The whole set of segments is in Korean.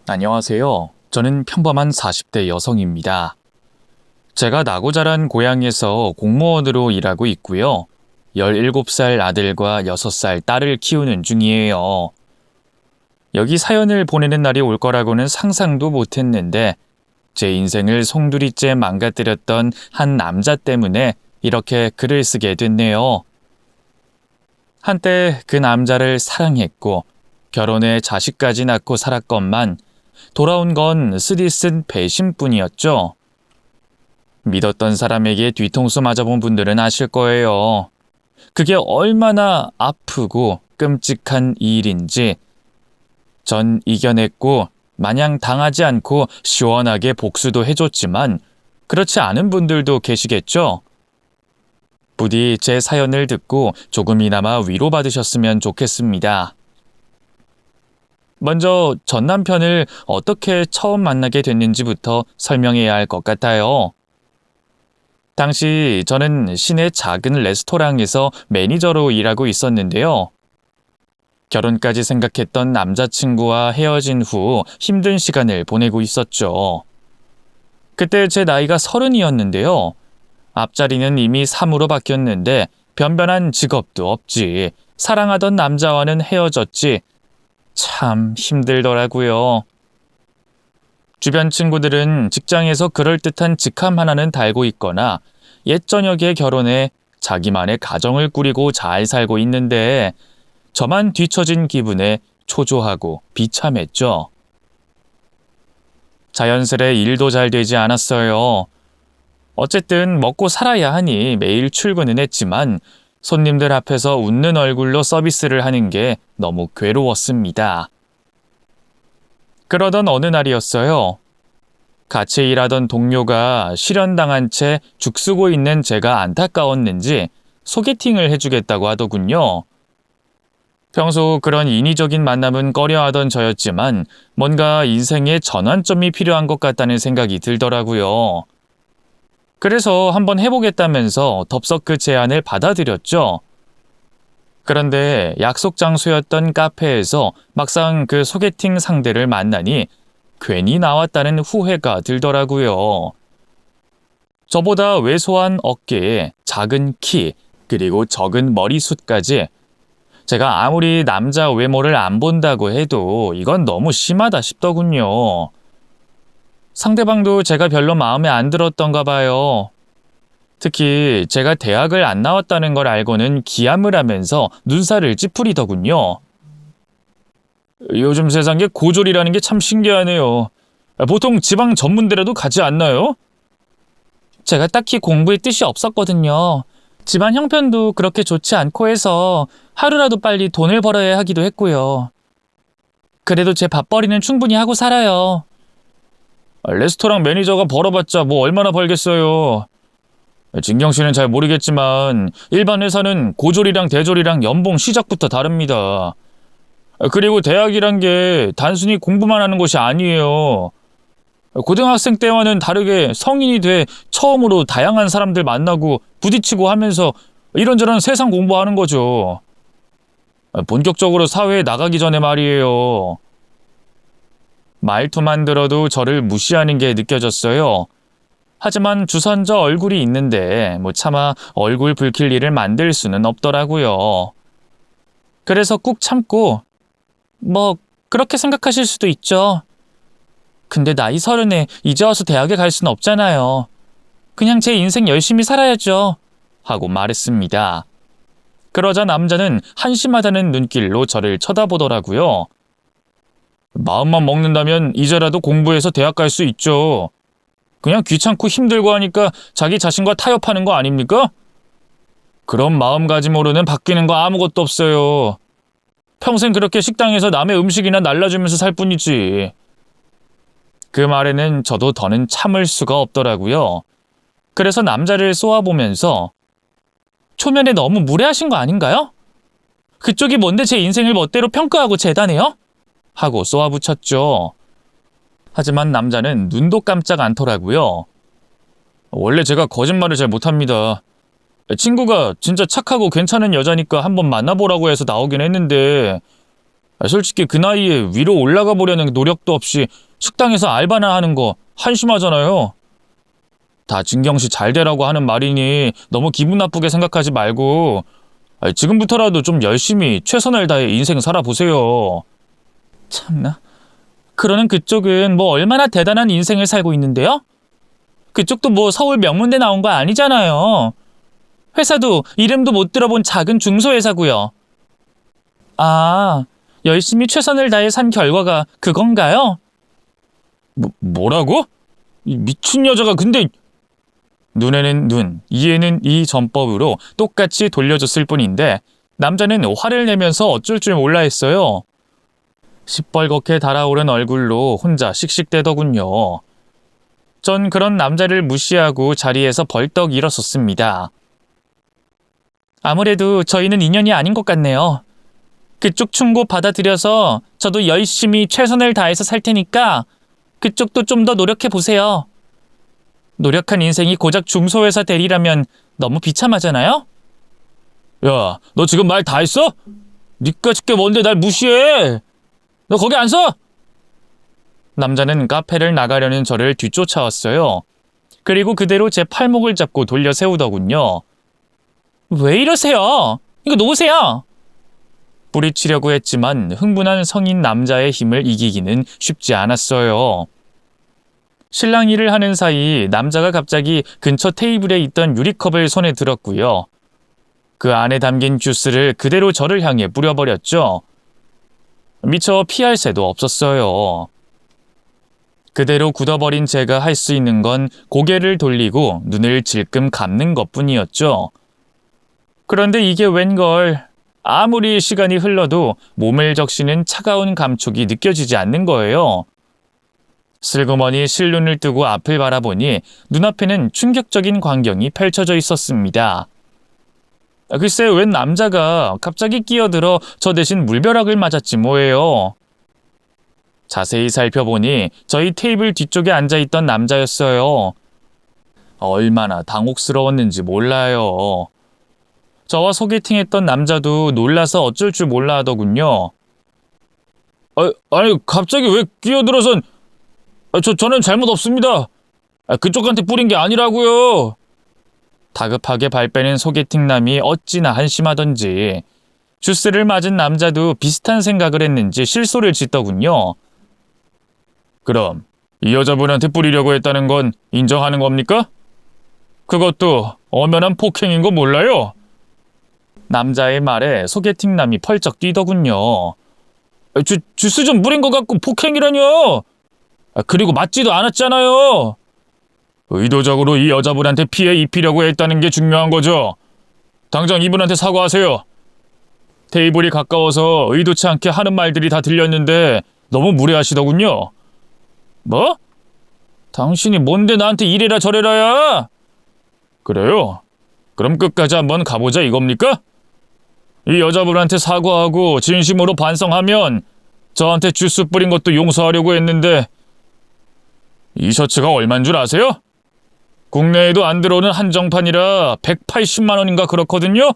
안녕하세요. 저는 평범한 40대 여성입니다. 제가 나고 자란 고향에서 공무원으로 일하고 있고요. 17살 아들과 6살 딸을 키우는 중이에요. 여기 사연을 보내는 날이 올 거라고는 상상도 못했는데 제 인생을 송두리째 망가뜨렸던 한 남자 때문에 이렇게 글을 쓰게 됐네요. 한때 그 남자를 사랑했고 결혼해 자식까지 낳고 살았건만 돌아온 건 쓰디쓴 배신뿐이었죠. 믿었던 사람에게 뒤통수 맞아본 분들은 아실 거예요. 그게 얼마나 아프고 끔찍한 일인지. 전 이겨냈고 마냥 당하지 않고 시원하게 복수도 해줬지만 그렇지 않은 분들도 계시겠죠. 부디 제 사연을 듣고 조금이나마 위로받으셨으면 좋겠습니다. 먼저 전 남편을 어떻게 처음 만나게 됐는지부터 설명해야 할 것 같아요. 당시 저는 시내 작은 레스토랑에서 매니저로 일하고 있었는데요. 결혼까지 생각했던 남자친구와 헤어진 후 힘든 시간을 보내고 있었죠. 그때 제 나이가 30이었는데요. 앞자리는 이미 3으로 바뀌었는데 변변한 직업도 없지. 사랑하던 남자와는 헤어졌지. 참 힘들더라고요. 주변 친구들은 직장에서 그럴듯한 직함 하나는 달고 있거나 옛 저녁에 결혼해 자기만의 가정을 꾸리고 잘 살고 있는데 저만 뒤처진 기분에 초조하고 비참했죠. 자연스레 일도 잘 되지 않았어요. 어쨌든 먹고 살아야 하니 매일 출근은 했지만 손님들 앞에서 웃는 얼굴로 서비스를 하는 게 너무 괴로웠습니다. 그러던 어느 날이었어요. 같이 일하던 동료가 실연당한 채 죽쓰고 있는 제가 안타까웠는지 소개팅을 해주겠다고 하더군요. 평소 그런 인위적인 만남은 꺼려하던 저였지만 뭔가 인생에 전환점이 필요한 것 같다는 생각이 들더라고요. 그래서 한번 해보겠다면서 덥석 그 제안을 받아들였죠. 그런데 약속 장소였던 카페에서 막상 그 소개팅 상대를 만나니 괜히 나왔다는 후회가 들더라고요. 저보다 왜소한 어깨에 작은 키, 그리고 적은 머리숱까지 제가 아무리 남자 외모를 안 본다고 해도 이건 너무 심하다 싶더군요. 상대방도 제가 별로 마음에 안 들었던가 봐요. 특히 제가 대학을 안 나왔다는 걸 알고는 기함을 하면서 눈살을 찌푸리더군요. 요즘 세상에 고졸이라는 게 참 신기하네요. 보통 지방 전문대라도 가지 않나요? 제가 딱히 공부에 뜻이 없었거든요. 집안 형편도 그렇게 좋지 않고 해서 하루라도 빨리 돈을 벌어야 하기도 했고요. 그래도 제 밥벌이는 충분히 하고 살아요. 레스토랑 매니저가 벌어봤자 뭐 얼마나 벌겠어요. 진경 씨는 잘 모르겠지만 일반 회사는 고졸이랑 대졸이랑 연봉 시작부터 다릅니다. 그리고 대학이란 게 단순히 공부만 하는 것이 아니에요. 고등학생 때와는 다르게 성인이 돼 처음으로 다양한 사람들 만나고 부딪히고 하면서 이런저런 세상 공부하는 거죠. 본격적으로 사회에 나가기 전에 말이에요. 말투만 들어도 저를 무시하는 게 느껴졌어요. 하지만 주선저 얼굴이 있는데 차마 얼굴 붉힐 일을 만들 수는 없더라고요. 그래서 꾹 참고 그렇게 생각하실 수도 있죠. 근데 나이 30에 이제 와서 대학에 갈 수는 없잖아요. 그냥 제 인생 열심히 살아야죠. 하고 말했습니다. 그러자 남자는 한심하다는 눈길로 저를 쳐다보더라고요. 마음만 먹는다면 이제라도 공부해서 대학 갈 수 있죠. 그냥 귀찮고 힘들고 하니까 자기 자신과 타협하는 거 아닙니까? 그런 마음가짐으로는 바뀌는 거 아무것도 없어요. 평생 그렇게 식당에서 남의 음식이나 날라주면서 살 뿐이지. 그 말에는 저도 더는 참을 수가 없더라고요. 그래서 남자를 쏘아보면서 초면에 너무 무례하신 거 아닌가요? 그쪽이 뭔데 제 인생을 멋대로 평가하고 재단해요? 하고 쏘아붙였죠. 하지만 남자는 눈도 깜짝 않더라고요. 원래 제가 거짓말을 잘 못합니다. 친구가 진짜 착하고 괜찮은 여자니까 한번 만나보라고 해서 나오긴 했는데 솔직히 그 나이에 위로 올라가 보려는 노력도 없이 식당에서 알바나 하는 거 한심하잖아요. 다 진경씨 잘 되라고 하는 말이니 너무 기분 나쁘게 생각하지 말고 지금부터라도 좀 열심히 최선을 다해 인생 살아보세요. 참나. 그러는 그쪽은 뭐 얼마나 대단한 인생을 살고 있는데요? 그쪽도 뭐 서울 명문대 나온 거 아니잖아요. 회사도 이름도 못 들어본 작은 중소회사고요. 아, 열심히 최선을 다해 산 결과가 그건가요? 뭐라고? 이 미친 여자가 근데... 눈에는 눈, 이에는 이 전법으로 똑같이 돌려줬을 뿐인데 남자는 화를 내면서 어쩔 줄 몰라 했어요. 시뻘겋게 달아오른 얼굴로 혼자 씩씩대더군요. 전 그런 남자를 무시하고 자리에서 벌떡 일어섰습니다. 아무래도 저희는 인연이 아닌 것 같네요. 그쪽 충고 받아들여서 저도 열심히 최선을 다해서 살 테니까 그쪽도 좀 더 노력해 보세요. 노력한 인생이 고작 중소회사 대리라면 너무 비참하잖아요? 야, 너 지금 말 다 했어? 니까짓 게 뭔데 날 무시해? 너 거기 안 서? 남자는 카페를 나가려는 저를 뒤쫓아왔어요. 그리고 그대로 제 팔목을 잡고 돌려 세우더군요. 왜 이러세요? 이거 놓으세요. 뿌리치려고 했지만 흥분한 성인 남자의 힘을 이기기는 쉽지 않았어요. 실랑 일을 하는 사이 남자가 갑자기 근처 테이블에 있던 유리컵을 손에 들었고요. 그 안에 담긴 주스를 그대로 저를 향해 뿌려버렸죠. 미처 피할 새도 없었어요. 그대로 굳어버린 제가 할 수 있는 건 고개를 돌리고 눈을 질끔 감는 것뿐이었죠. 그런데 이게 웬걸, 아무리 시간이 흘러도 몸을 적시는 차가운 감촉이 느껴지지 않는 거예요. 슬그머니 실눈을 뜨고 앞을 바라보니 눈앞에는 충격적인 광경이 펼쳐져 있었습니다. 글쎄 웬 남자가 갑자기 끼어들어 저 대신 물벼락을 맞았지 뭐예요. 자세히 살펴보니 저희 테이블 뒤쪽에 앉아있던 남자였어요. 얼마나 당혹스러웠는지 몰라요. 저와 소개팅했던 남자도 놀라서 어쩔 줄 몰라 하더군요. 아니 갑자기 왜 끼어들어선... 저는 잘못 없습니다. 그쪽한테 뿌린 게 아니라고요. 다급하게 발빼는 소개팅남이 어찌나 한심하던지 주스를 맞은 남자도 비슷한 생각을 했는지 실소를 짓더군요. 그럼 이 여자분한테 뿌리려고 했다는 건 인정하는 겁니까? 그것도 엄연한 폭행인 거 몰라요? 남자의 말에 소개팅남이 펄쩍 뛰더군요. 주스 좀 뿌린 것 같고 폭행이라뇨. 그리고 맞지도 않았잖아요. 의도적으로 이 여자분한테 피해 입히려고 했다는 게 중요한 거죠. 당장 이분한테 사과하세요. 테이블이 가까워서 의도치 않게 하는 말들이 다 들렸는데 너무 무례하시더군요. 뭐? 당신이 뭔데 나한테 이래라 저래라야? 그래요? 그럼 끝까지 한번 가보자 이겁니까? 이 여자분한테 사과하고 진심으로 반성하면 저한테 주스 뿌린 것도 용서하려고 했는데 이 셔츠가 얼만 줄 아세요? 국내에도 안 들어오는 한정판이라 180만 원인가 그렇거든요?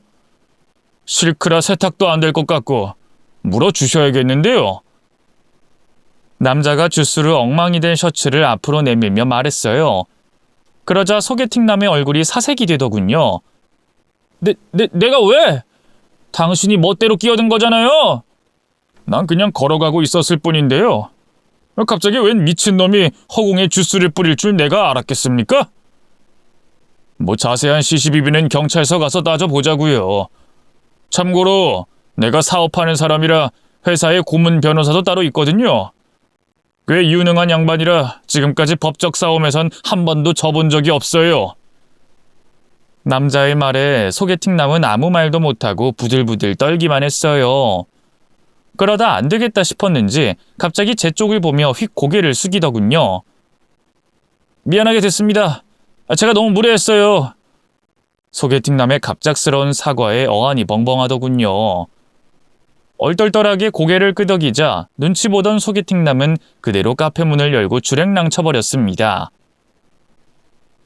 실크라 세탁도 안 될 것 같고 물어주셔야겠는데요. 남자가 주스로 엉망이 된 셔츠를 앞으로 내밀며 말했어요. 그러자 소개팅남의 얼굴이 사색이 되더군요. 내가 왜? 당신이 멋대로 끼어든 거잖아요. 난 그냥 걸어가고 있었을 뿐인데요. 갑자기 웬 미친놈이 허공에 주스를 뿌릴 줄 내가 알았겠습니까? 뭐 자세한 시시비비는 경찰서 가서 따져보자고요. 참고로 내가 사업하는 사람이라 회사에 고문 변호사도 따로 있거든요. 꽤 유능한 양반이라 지금까지 법적 싸움에선 한 번도 져본 적이 없어요. 남자의 말에 소개팅남은 아무 말도 못하고 부들부들 떨기만 했어요. 그러다 안 되겠다 싶었는지 갑자기 제 쪽을 보며 휙 고개를 숙이더군요. 미안하게 됐습니다. 제가 너무 무례했어요. 소개팅남의 갑작스러운 사과에 어안이 벙벙하더군요. 얼떨떨하게 고개를 끄덕이자 눈치 보던 소개팅남은 그대로 카페 문을 열고 주랭랑 쳐버렸습니다.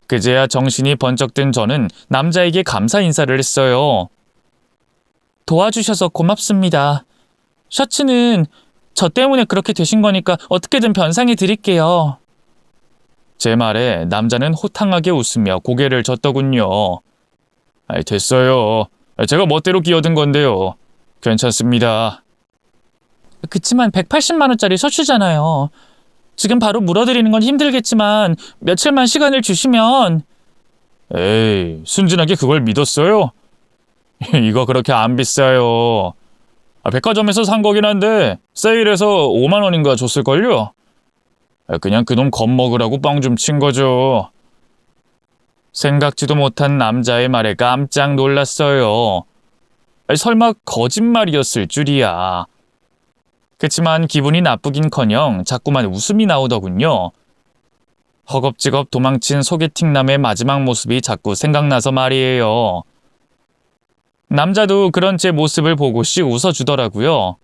그제야 정신이 번쩍 든 저는 남자에게 감사 인사를 했어요. 도와주셔서 고맙습니다. 셔츠는 저 때문에 그렇게 되신 거니까 어떻게든 변상해 드릴게요. 제 말에 남자는 호탕하게 웃으며 고개를 젓더군요. 됐어요. 제가 멋대로 끼어든 건데요. 괜찮습니다. 그치만 180만 원짜리 셔츠잖아요. 지금 바로 물어드리는 건 힘들겠지만 며칠만 시간을 주시면. 에이, 순진하게 그걸 믿었어요? 이거 그렇게 안 비싸요. 백화점에서 산 거긴 한데 세일해서 5만 원인가 줬을걸요? 그냥 그놈 겁먹으라고 뻥 좀 친 거죠. 생각지도 못한 남자의 말에 깜짝 놀랐어요. 설마 거짓말이었을 줄이야. 그치만 기분이 나쁘긴커녕 자꾸만 웃음이 나오더군요. 허겁지겁 도망친 소개팅남의 마지막 모습이 자꾸 생각나서 말이에요. 남자도 그런 제 모습을 보고씩 웃어주더라고요.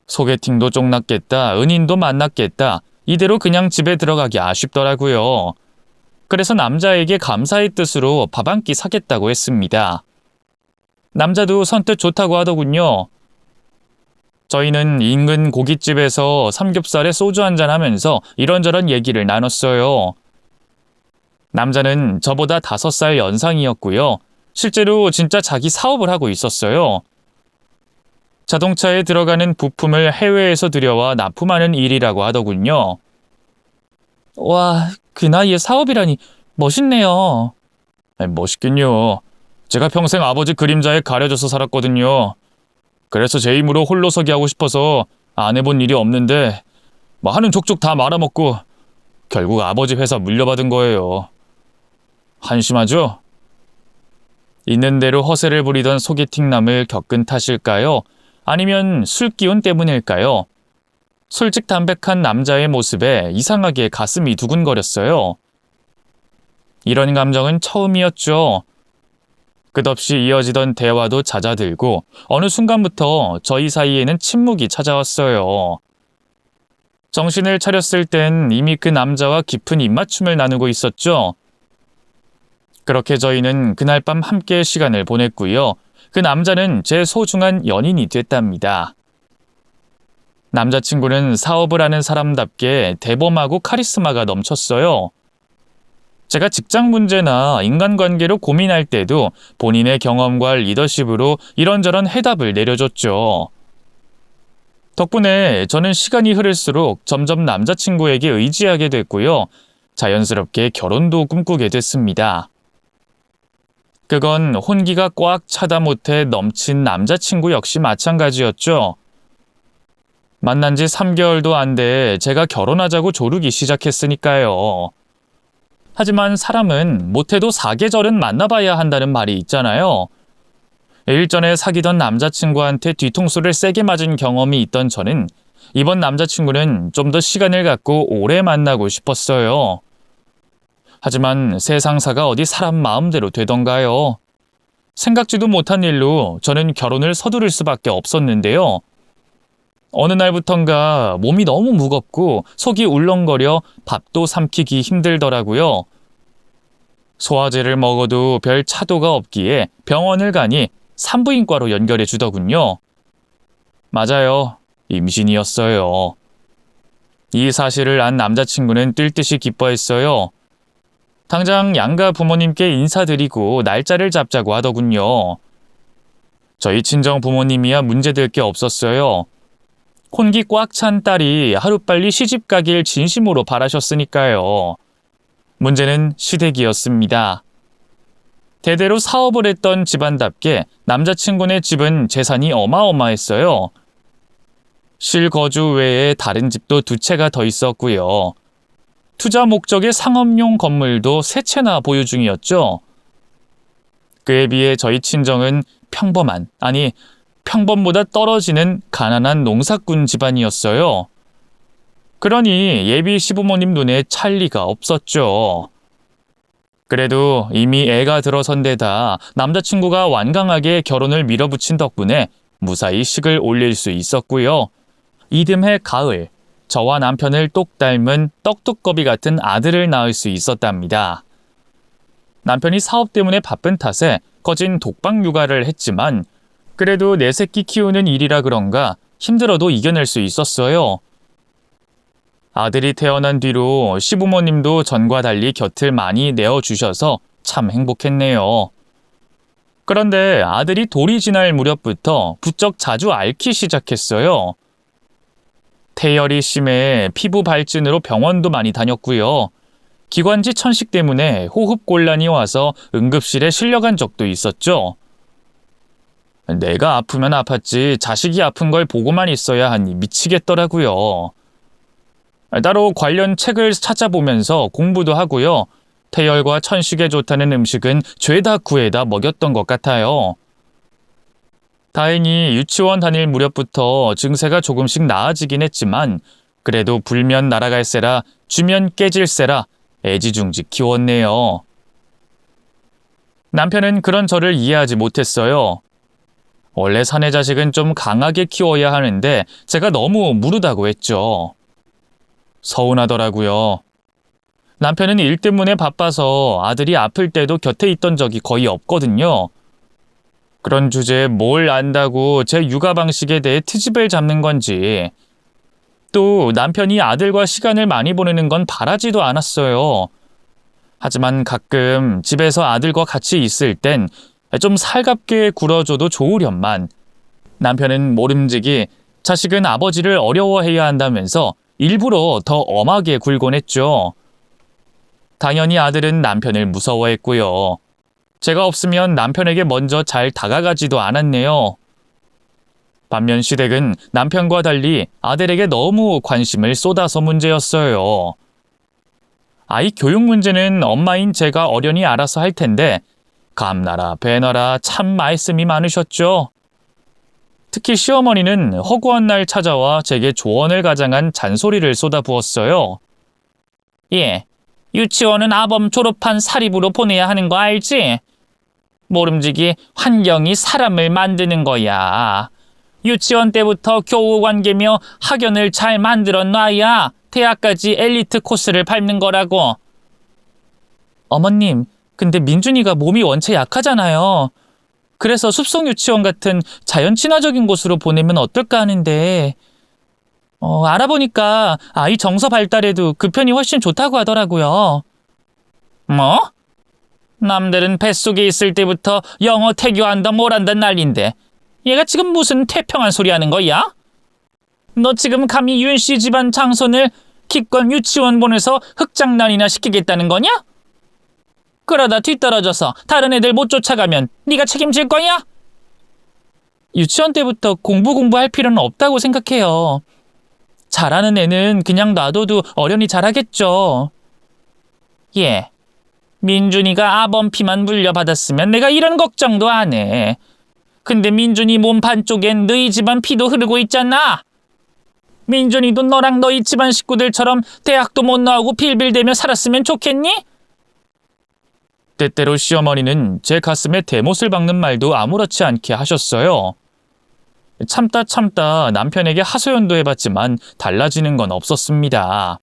소개팅도 쫑났겠다, 은인도 만났겠다, 이대로 그냥 집에 들어가기 아쉽더라고요. 그래서 남자에게 감사의 뜻으로 밥 한 끼 사겠다고 했습니다. 남자도 선뜻 좋다고 하더군요. 저희는 인근 고깃집에서 삼겹살에 소주 한잔 하면서 이런저런 얘기를 나눴어요. 남자는 저보다 5살 연상이었고요. 실제로 진짜 자기 사업을 하고 있었어요. 자동차에 들어가는 부품을 해외에서 들여와 납품하는 일이라고 하더군요. 와, 그 나이에 사업이라니 멋있네요. 멋있긴요. 제가 평생 아버지 그림자에 가려져서 살았거든요. 그래서 제 힘으로 홀로서기 하고 싶어서 안 해본 일이 없는데 하는 족족 다 말아먹고 결국 아버지 회사 물려받은 거예요. 한심하죠? 있는 대로 허세를 부리던 소개팅남을 겪은 탓일까요? 아니면 술 기운 때문일까요? 솔직담백한 남자의 모습에 이상하게 가슴이 두근거렸어요. 이런 감정은 처음이었죠. 끝없이 이어지던 대화도 잦아들고 어느 순간부터 저희 사이에는 침묵이 찾아왔어요. 정신을 차렸을 땐 이미 그 남자와 깊은 입맞춤을 나누고 있었죠. 그렇게 저희는 그날 밤 함께 시간을 보냈고요. 그 남자는 제 소중한 연인이 됐답니다. 남자친구는 사업을 하는 사람답게 대범하고 카리스마가 넘쳤어요. 제가 직장 문제나 인간관계로 고민할 때도 본인의 경험과 리더십으로 이런저런 해답을 내려줬죠. 덕분에 저는 시간이 흐를수록 점점 남자친구에게 의지하게 됐고요. 자연스럽게 결혼도 꿈꾸게 됐습니다. 그건 혼기가 꽉 차다 못해 넘친 남자친구 역시 마찬가지였죠. 만난 지 3개월도 안 돼 제가 결혼하자고 조르기 시작했으니까요. 하지만 사람은 못해도 사계절은 만나봐야 한다는 말이 있잖아요. 일전에 사귀던 남자친구한테 뒤통수를 세게 맞은 경험이 있던 저는 이번 남자친구는 좀 더 시간을 갖고 오래 만나고 싶었어요. 하지만 세상사가 어디 사람 마음대로 되던가요. 생각지도 못한 일로 저는 결혼을 서두를 수밖에 없었는데요. 어느 날부턴가 몸이 너무 무겁고 속이 울렁거려 밥도 삼키기 힘들더라고요. 소화제를 먹어도 별 차도가 없기에 병원을 가니 산부인과로 연결해 주더군요. 맞아요. 임신이었어요. 이 사실을 안 남자친구는 뜰 듯이 기뻐했어요. 당장 양가 부모님께 인사드리고 날짜를 잡자고 하더군요. 저희 친정 부모님이야 문제될 게 없었어요. 혼기 꽉 찬 딸이 하루빨리 시집 가길 진심으로 바라셨으니까요. 문제는 시댁이었습니다. 대대로 사업을 했던 집안답게 남자친구네 집은 재산이 어마어마했어요. 실거주 외에 다른 집도 2채가 더 있었고요. 투자 목적의 상업용 건물도 3채나 보유 중이었죠. 그에 비해 저희 친정은 평범한, 아니 평범보다 떨어지는 가난한 농사꾼 집안이었어요. 그러니 예비 시부모님 눈에 찰 리가 없었죠. 그래도 이미 애가 들어선 데다 남자친구가 완강하게 결혼을 밀어붙인 덕분에 무사히 식을 올릴 수 있었고요. 이듬해 가을, 저와 남편을 똑 닮은 떡두꺼비 같은 아들을 낳을 수 있었답니다. 남편이 사업 때문에 바쁜 탓에 거진 독박 육아를 했지만 그래도 내 새끼 키우는 일이라 그런가 힘들어도 이겨낼 수 있었어요. 아들이 태어난 뒤로 시부모님도 전과 달리 곁을 많이 내어주셔서 참 행복했네요. 그런데 아들이 돌이 지날 무렵부터 부쩍 자주 앓기 시작했어요. 태열이 심해 피부 발진으로 병원도 많이 다녔고요. 기관지 천식 때문에 호흡곤란이 와서 응급실에 실려간 적도 있었죠. 내가 아프면 아팠지 자식이 아픈 걸 보고만 있어야 하니 미치겠더라고요. 따로 관련 책을 찾아보면서 공부도 하고요. 태열과 천식에 좋다는 음식은 죄다 구해다 먹였던 것 같아요. 다행히 유치원 다닐 무렵부터 증세가 조금씩 나아지긴 했지만 그래도 불면 날아갈세라 쥐면 깨질세라 애지중지 키웠네요. 남편은 그런 저를 이해하지 못했어요. 원래 사내 자식은 좀 강하게 키워야 하는데 제가 너무 무르다고 했죠. 서운하더라고요. 남편은 일 때문에 바빠서 아들이 아플 때도 곁에 있던 적이 거의 없거든요. 그런 주제에 뭘 안다고 제 육아 방식에 대해 트집을 잡는 건지. 또 남편이 아들과 시간을 많이 보내는 건 바라지도 않았어요. 하지만 가끔 집에서 아들과 같이 있을 땐 좀 살갑게 굴어줘도 좋으련만 남편은 모름지기 자식은 아버지를 어려워해야 한다면서 일부러 더 엄하게 굴곤 했죠. 당연히 아들은 남편을 무서워했고요. 제가 없으면 남편에게 먼저 잘 다가가지도 않았네요. 반면 시댁은 남편과 달리 아들에게 너무 관심을 쏟아서 문제였어요. 아이 교육 문제는 엄마인 제가 어련히 알아서 할 텐데 감나라 배나라 참 말씀이 많으셨죠. 특히 시어머니는 허구한 날 찾아와 제게 조언을 가장한 잔소리를 쏟아부었어요. 예, 유치원은 아범 졸업한 사립으로 보내야 하는 거 알지? 모름지기 환경이 사람을 만드는 거야. 유치원 때부터 교우 관계며 학연을 잘 만들어 놔야 대학까지 엘리트 코스를 밟는 거라고. 어머님, 근데 민준이가 몸이 원체 약하잖아요. 그래서 숲속 유치원 같은 자연 친화적인 곳으로 보내면 어떨까 하는데 알아보니까 아이 정서 발달에도 그 편이 훨씬 좋다고 하더라고요. 뭐? 남들은 뱃속에 있을 때부터 영어 태교한다 뭘한다 난린데 얘가 지금 무슨 태평한 소리 하는 거야? 너 지금 감히 윤씨 집안 장손을 기껏 유치원 보내서 흑장난이나 시키겠다는 거냐? 그러다 뒤떨어져서 다른 애들 못 쫓아가면 네가 책임질 거야? 유치원 때부터 공부할 필요는 없다고 생각해요. 잘하는 애는 그냥 놔둬도 어련히 잘하겠죠. 예, 민준이가 아범피만 물려받았으면 내가 이런 걱정도 안 해. 근데 민준이 몸 반쪽엔 너희 집안 피도 흐르고 있잖아. 민준이도 너랑 너희 집안 식구들처럼 대학도 못 나오고 빌빌대며 살았으면 좋겠니? 때때로 시어머니는 제 가슴에 대못을 박는 말도 아무렇지 않게 하셨어요. 참다 남편에게 하소연도 해봤지만 달라지는 건 없었습니다.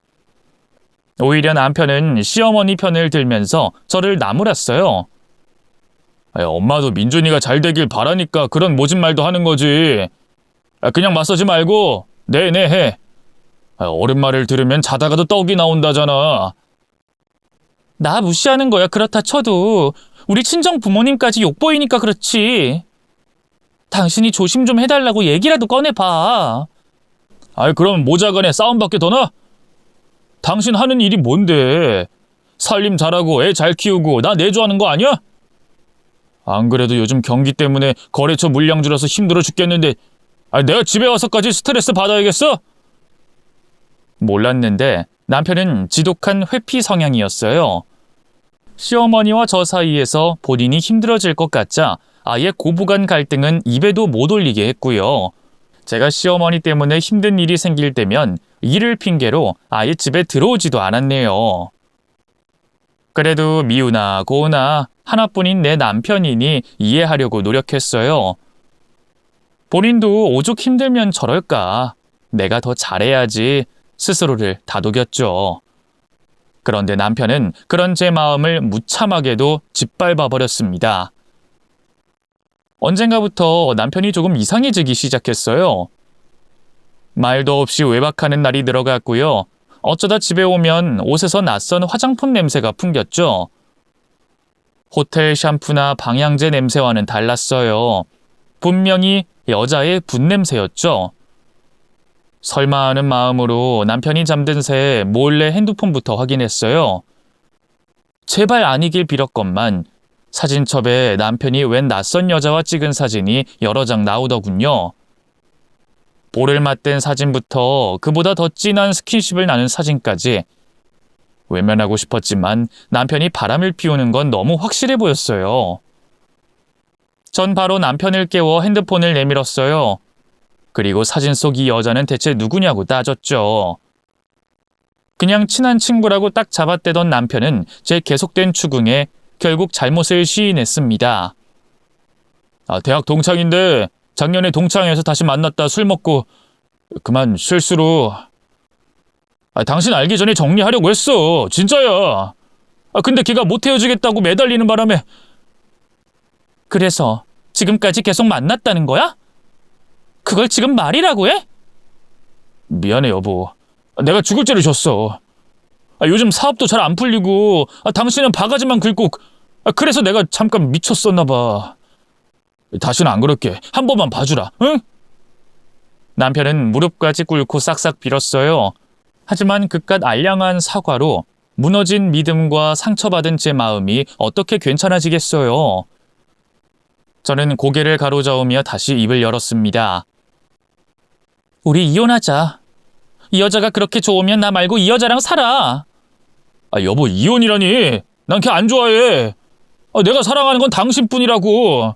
오히려 남편은 시어머니 편을 들면서 저를 나무랐어요. 엄마도 민준이가 잘 되길 바라니까 그런 모진 말도 하는 거지. 그냥 맞서지 말고 네네 해. 어른 말을 들으면 자다가도 떡이 나온다잖아. 나 무시하는 거야 그렇다 쳐도 우리 친정 부모님까지 욕보이니까 그렇지. 당신이 조심 좀 해달라고 얘기라도 꺼내봐. 그럼 모자간에 싸움밖에 더 나? 당신 하는 일이 뭔데? 살림 잘하고 애 잘 키우고 나 내조하는 거 아니야? 안 그래도 요즘 경기 때문에 거래처 물량 줄어서 힘들어 죽겠는데 내가 집에 와서까지 스트레스 받아야겠어? 몰랐는데 남편은 지독한 회피 성향이었어요. 시어머니와 저 사이에서 본인이 힘들어질 것 같자 아예 고부간 갈등은 입에도 못 올리게 했고요. 제가 시어머니 때문에 힘든 일이 생길 때면 일을 핑계로 아예 집에 들어오지도 않았네요. 그래도 미우나 고우나 하나뿐인 내 남편이니 이해하려고 노력했어요. 본인도 오죽 힘들면 저럴까. 내가 더 잘해야지 스스로를 다독였죠. 그런데 남편은 그런 제 마음을 무참하게도 짓밟아 버렸습니다. 언젠가부터 남편이 조금 이상해지기 시작했어요. 말도 없이 외박하는 날이 늘어갔고요. 어쩌다 집에 오면 옷에서 낯선 화장품 냄새가 풍겼죠. 호텔 샴푸나 방향제 냄새와는 달랐어요. 분명히 여자의 분냄새였죠. 설마 하는 마음으로 남편이 잠든 새에 몰래 핸드폰부터 확인했어요. 제발 아니길 빌었건만 사진첩에 남편이 웬 낯선 여자와 찍은 사진이 여러 장 나오더군요. 볼을 맞댄 사진부터 그보다 더 진한 스킨십을 나눈 사진까지. 외면하고 싶었지만 남편이 바람을 피우는 건 너무 확실해 보였어요. 전 바로 남편을 깨워 핸드폰을 내밀었어요. 그리고 사진 속 이 여자는 대체 누구냐고 따졌죠. 그냥 친한 친구라고 딱 잡아떼던 남편은 제 계속된 추궁에 결국 잘못을 시인했습니다. 대학 동창인데 작년에 동창회에서 다시 만났다 술 먹고 그만 실수로. 당신 알기 전에 정리하려고 했어. 진짜야. 근데 걔가 못 헤어지겠다고 매달리는 바람에. 그래서 지금까지 계속 만났다는 거야? 그걸 지금 말이라고 해? 미안해 여보. 내가 죽을 죄를 졌어. 요즘 사업도 잘 안 풀리고 당신은 바가지만 긁고 그래서 내가 잠깐 미쳤었나 봐. 다시는 안 그럴게. 한 번만 봐주라. 응? 남편은 무릎까지 꿇고 싹싹 빌었어요. 하지만 그깟 알량한 사과로 무너진 믿음과 상처받은 제 마음이 어떻게 괜찮아지겠어요. 저는 고개를 가로저으며 다시 입을 열었습니다. 우리 이혼하자. 이 여자가 그렇게 좋으면 나 말고 이 여자랑 살아. 여보, 이혼이라니. 난 걔 안 좋아해. 내가 사랑하는 건 당신뿐이라고.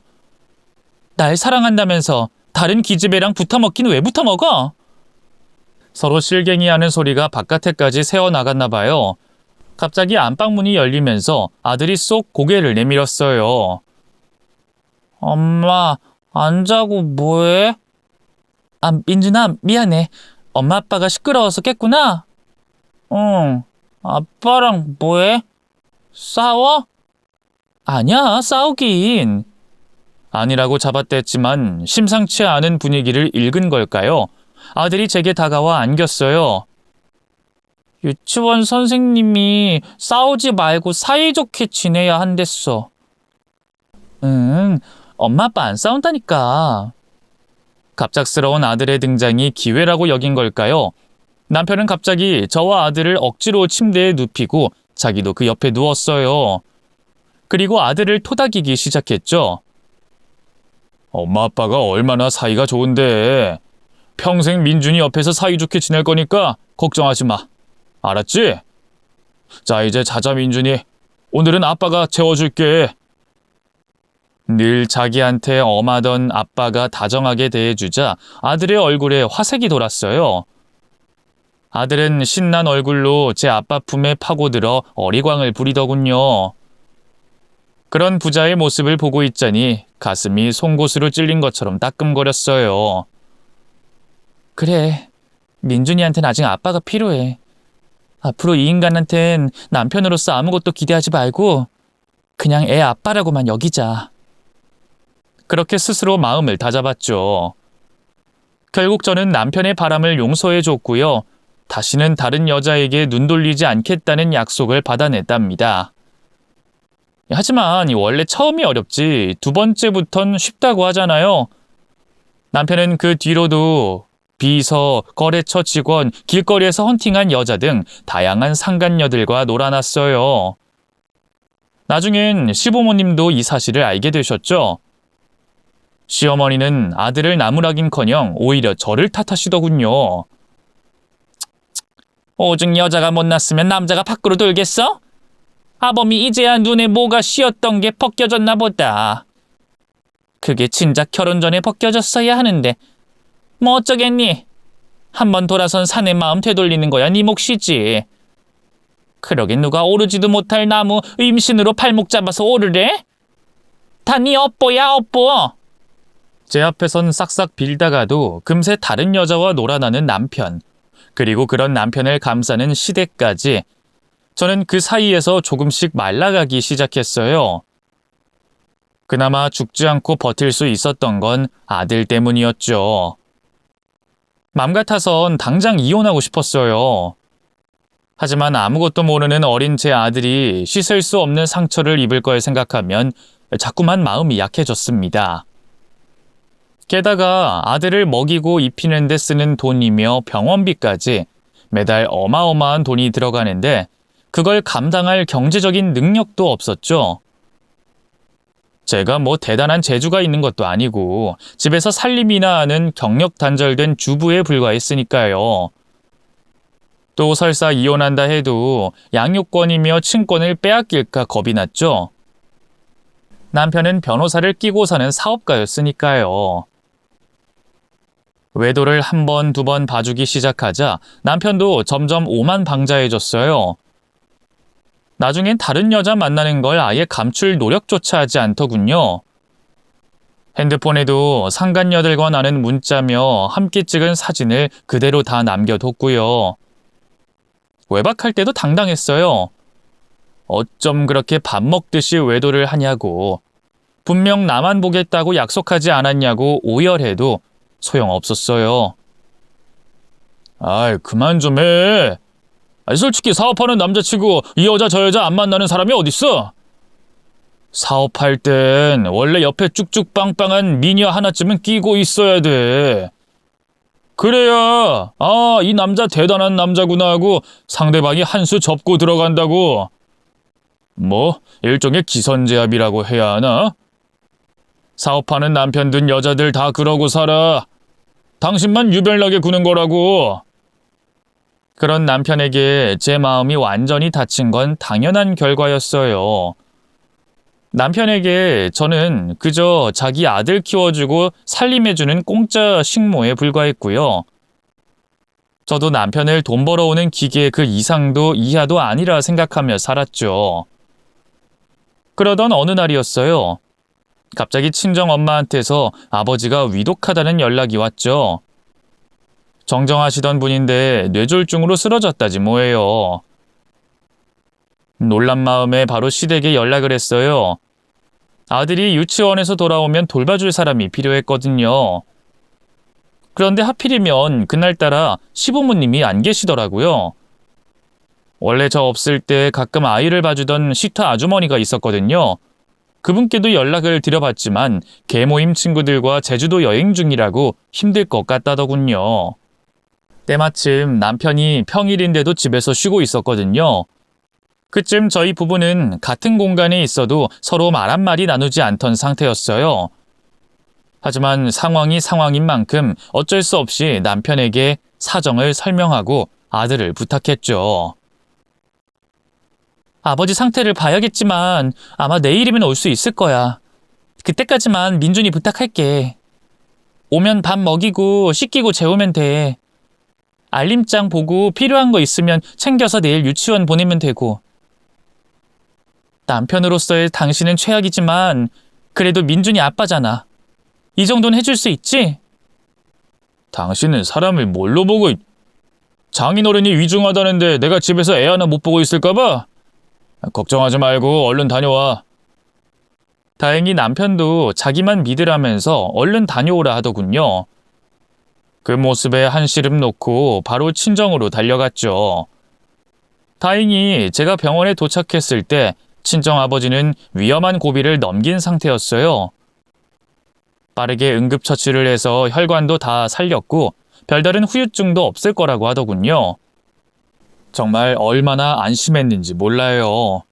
날 사랑한다면서 다른 기집애랑 붙어먹긴 왜 붙어먹어? 서로 실갱이하는 소리가 바깥에까지 새어나갔나 봐요. 갑자기 안방문이 열리면서 아들이 쏙 고개를 내밀었어요. 엄마, 안 자고 뭐해? 민준아, 미안해. 엄마 아빠가 시끄러워서 깼구나? 응. 아빠랑 뭐해? 싸워? 아니야, 싸우긴. 아니라고 잡아댔지만 심상치 않은 분위기를 읽은 걸까요? 아들이 제게 다가와 안겼어요. 유치원 선생님이 싸우지 말고 사이좋게 지내야 한댔어. 응, 엄마 아빠 안 싸운다니까. 갑작스러운 아들의 등장이 기회라고 여긴 걸까요? 남편은 갑자기 저와 아들을 억지로 침대에 눕히고 자기도 그 옆에 누웠어요. 그리고 아들을 토닥이기 시작했죠. 엄마 아빠가 얼마나 사이가 좋은데. 평생 민준이 옆에서 사이좋게 지낼 거니까 걱정하지 마. 알았지? 자, 이제 자자 민준이. 오늘은 아빠가 재워줄게. 늘 자기한테 엄하던 아빠가 다정하게 대해주자 아들의 얼굴에 화색이 돌았어요. 아들은 신난 얼굴로 제 아빠 품에 파고들어 어리광을 부리더군요. 그런 부자의 모습을 보고 있자니 가슴이 송곳으로 찔린 것처럼 따끔거렸어요. 그래, 민준이한텐 아직 아빠가 필요해. 앞으로 이 인간한텐 남편으로서 아무것도 기대하지 말고 그냥 애 아빠라고만 여기자. 그렇게 스스로 마음을 다잡았죠. 결국 저는 남편의 바람을 용서해줬고요. 다시는 다른 여자에게 눈 돌리지 않겠다는 약속을 받아냈답니다. 하지만 원래 처음이 어렵지 두 번째부턴 쉽다고 하잖아요. 남편은 그 뒤로도 비서, 거래처 직원, 길거리에서 헌팅한 여자 등 다양한 상간녀들과 놀아났어요. 나중엔 시부모님도 이 사실을 알게 되셨죠. 시어머니는 아들을 나무라긴커녕 오히려 저를 탓하시더군요. 오죽 여자가 못났으면 남자가 밖으로 돌겠어? 아범이 이제야 눈에 뭐가 씌었던 게 벗겨졌나 보다. 그게 진작 결혼 전에 벗겨졌어야 하는데 뭐 어쩌겠니? 한번 돌아선 사내 마음 되돌리는 거야 네 몫이지. 그러긴 누가 오르지도 못할 나무 임신으로 발목 잡아서 오르래? 다 네 업보야 업보. 제 앞에선 싹싹 빌다가도 금세 다른 여자와 놀아나는 남편, 그리고 그런 남편을 감싸는 시댁까지 저는 그 사이에서 조금씩 말라가기 시작했어요. 그나마 죽지 않고 버틸 수 있었던 건 아들 때문이었죠. 맘 같아선 당장 이혼하고 싶었어요. 하지만 아무것도 모르는 어린 제 아들이 씻을 수 없는 상처를 입을 걸 생각하면 자꾸만 마음이 약해졌습니다. 게다가 아들을 먹이고 입히는 데 쓰는 돈이며 병원비까지 매달 어마어마한 돈이 들어가는데 그걸 감당할 경제적인 능력도 없었죠. 제가 뭐 대단한 재주가 있는 것도 아니고 집에서 살림이나 하는 경력 단절된 주부에 불과했으니까요. 또 설사 이혼한다 해도 양육권이며 친권을 빼앗길까 겁이 났죠. 남편은 변호사를 끼고 사는 사업가였으니까요. 외도를 한 번, 두 번 봐주기 시작하자 남편도 점점 오만방자해졌어요. 나중엔 다른 여자 만나는 걸 아예 감출 노력조차 하지 않더군요. 핸드폰에도 상간녀들과 나눈 문자며 함께 찍은 사진을 그대로 다 남겨뒀고요. 외박할 때도 당당했어요. 어쩜 그렇게 밥 먹듯이 외도를 하냐고, 분명 나만 보겠다고 약속하지 않았냐고 오열해도 소용없었어요. 아이, 그만 좀 해. 솔직히 사업하는 남자치고 이 여자 저 여자 안 만나는 사람이 어딨어? 사업할 땐 원래 옆에 쭉쭉 빵빵한 미녀 하나쯤은 끼고 있어야 돼. 그래야 이 남자 대단한 남자구나 하고 상대방이 한 수 접고 들어간다고. 뭐 일종의 기선제압이라고 해야 하나? 사업하는 남편 든 여자들 다 그러고 살아. 당신만 유별나게 구는 거라고. 그런 남편에게 제 마음이 완전히 다친 건 당연한 결과였어요. 남편에게 저는 그저 자기 아들 키워주고 살림해주는 공짜 식모에 불과했고요. 저도 남편을 돈 벌어오는 기계 그 이상도 이하도 아니라 생각하며 살았죠. 그러던 어느 날이었어요. 갑자기 친정엄마한테서 아버지가 위독하다는 연락이 왔죠. 정정하시던 분인데 뇌졸중으로 쓰러졌다지 뭐예요. 놀란 마음에 바로 시댁에 연락을 했어요. 아들이 유치원에서 돌아오면 돌봐줄 사람이 필요했거든요. 그런데 하필이면 그날따라 시부모님이 안 계시더라고요. 원래 저 없을 때 가끔 아이를 봐주던 시터 아주머니가 있었거든요. 그분께도 연락을 드려봤지만 계모임 친구들과 제주도 여행 중이라고 힘들 것 같다더군요. 때마침 남편이 평일인데도 집에서 쉬고 있었거든요. 그쯤 저희 부부는 같은 공간에 있어도 서로 말 한마디 나누지 않던 상태였어요. 하지만 상황이 상황인 만큼 어쩔 수 없이 남편에게 사정을 설명하고 아들을 부탁했죠. 아버지 상태를 봐야겠지만 아마 내일이면 올 수 있을 거야. 그때까지만 민준이 부탁할게. 오면 밥 먹이고 씻기고 재우면 돼. 알림장 보고 필요한 거 있으면 챙겨서 내일 유치원 보내면 되고. 남편으로서의 당신은 최악이지만 그래도 민준이 아빠잖아. 이 정도는 해줄 수 있지? 당신은 사람을 뭘로 보고 장인어른이 위중하다는데 내가 집에서 애 하나 못 보고 있을까 봐? 걱정하지 말고 얼른 다녀와. 다행히 남편도 자기만 믿으라면서 얼른 다녀오라 하더군요. 그 모습에 한시름 놓고 바로 친정으로 달려갔죠. 다행히 제가 병원에 도착했을 때 친정아버지는 위험한 고비를 넘긴 상태였어요. 빠르게 응급처치를 해서 혈관도 다 살렸고 별다른 후유증도 없을 거라고 하더군요. 정말 얼마나 안심했는지 몰라요.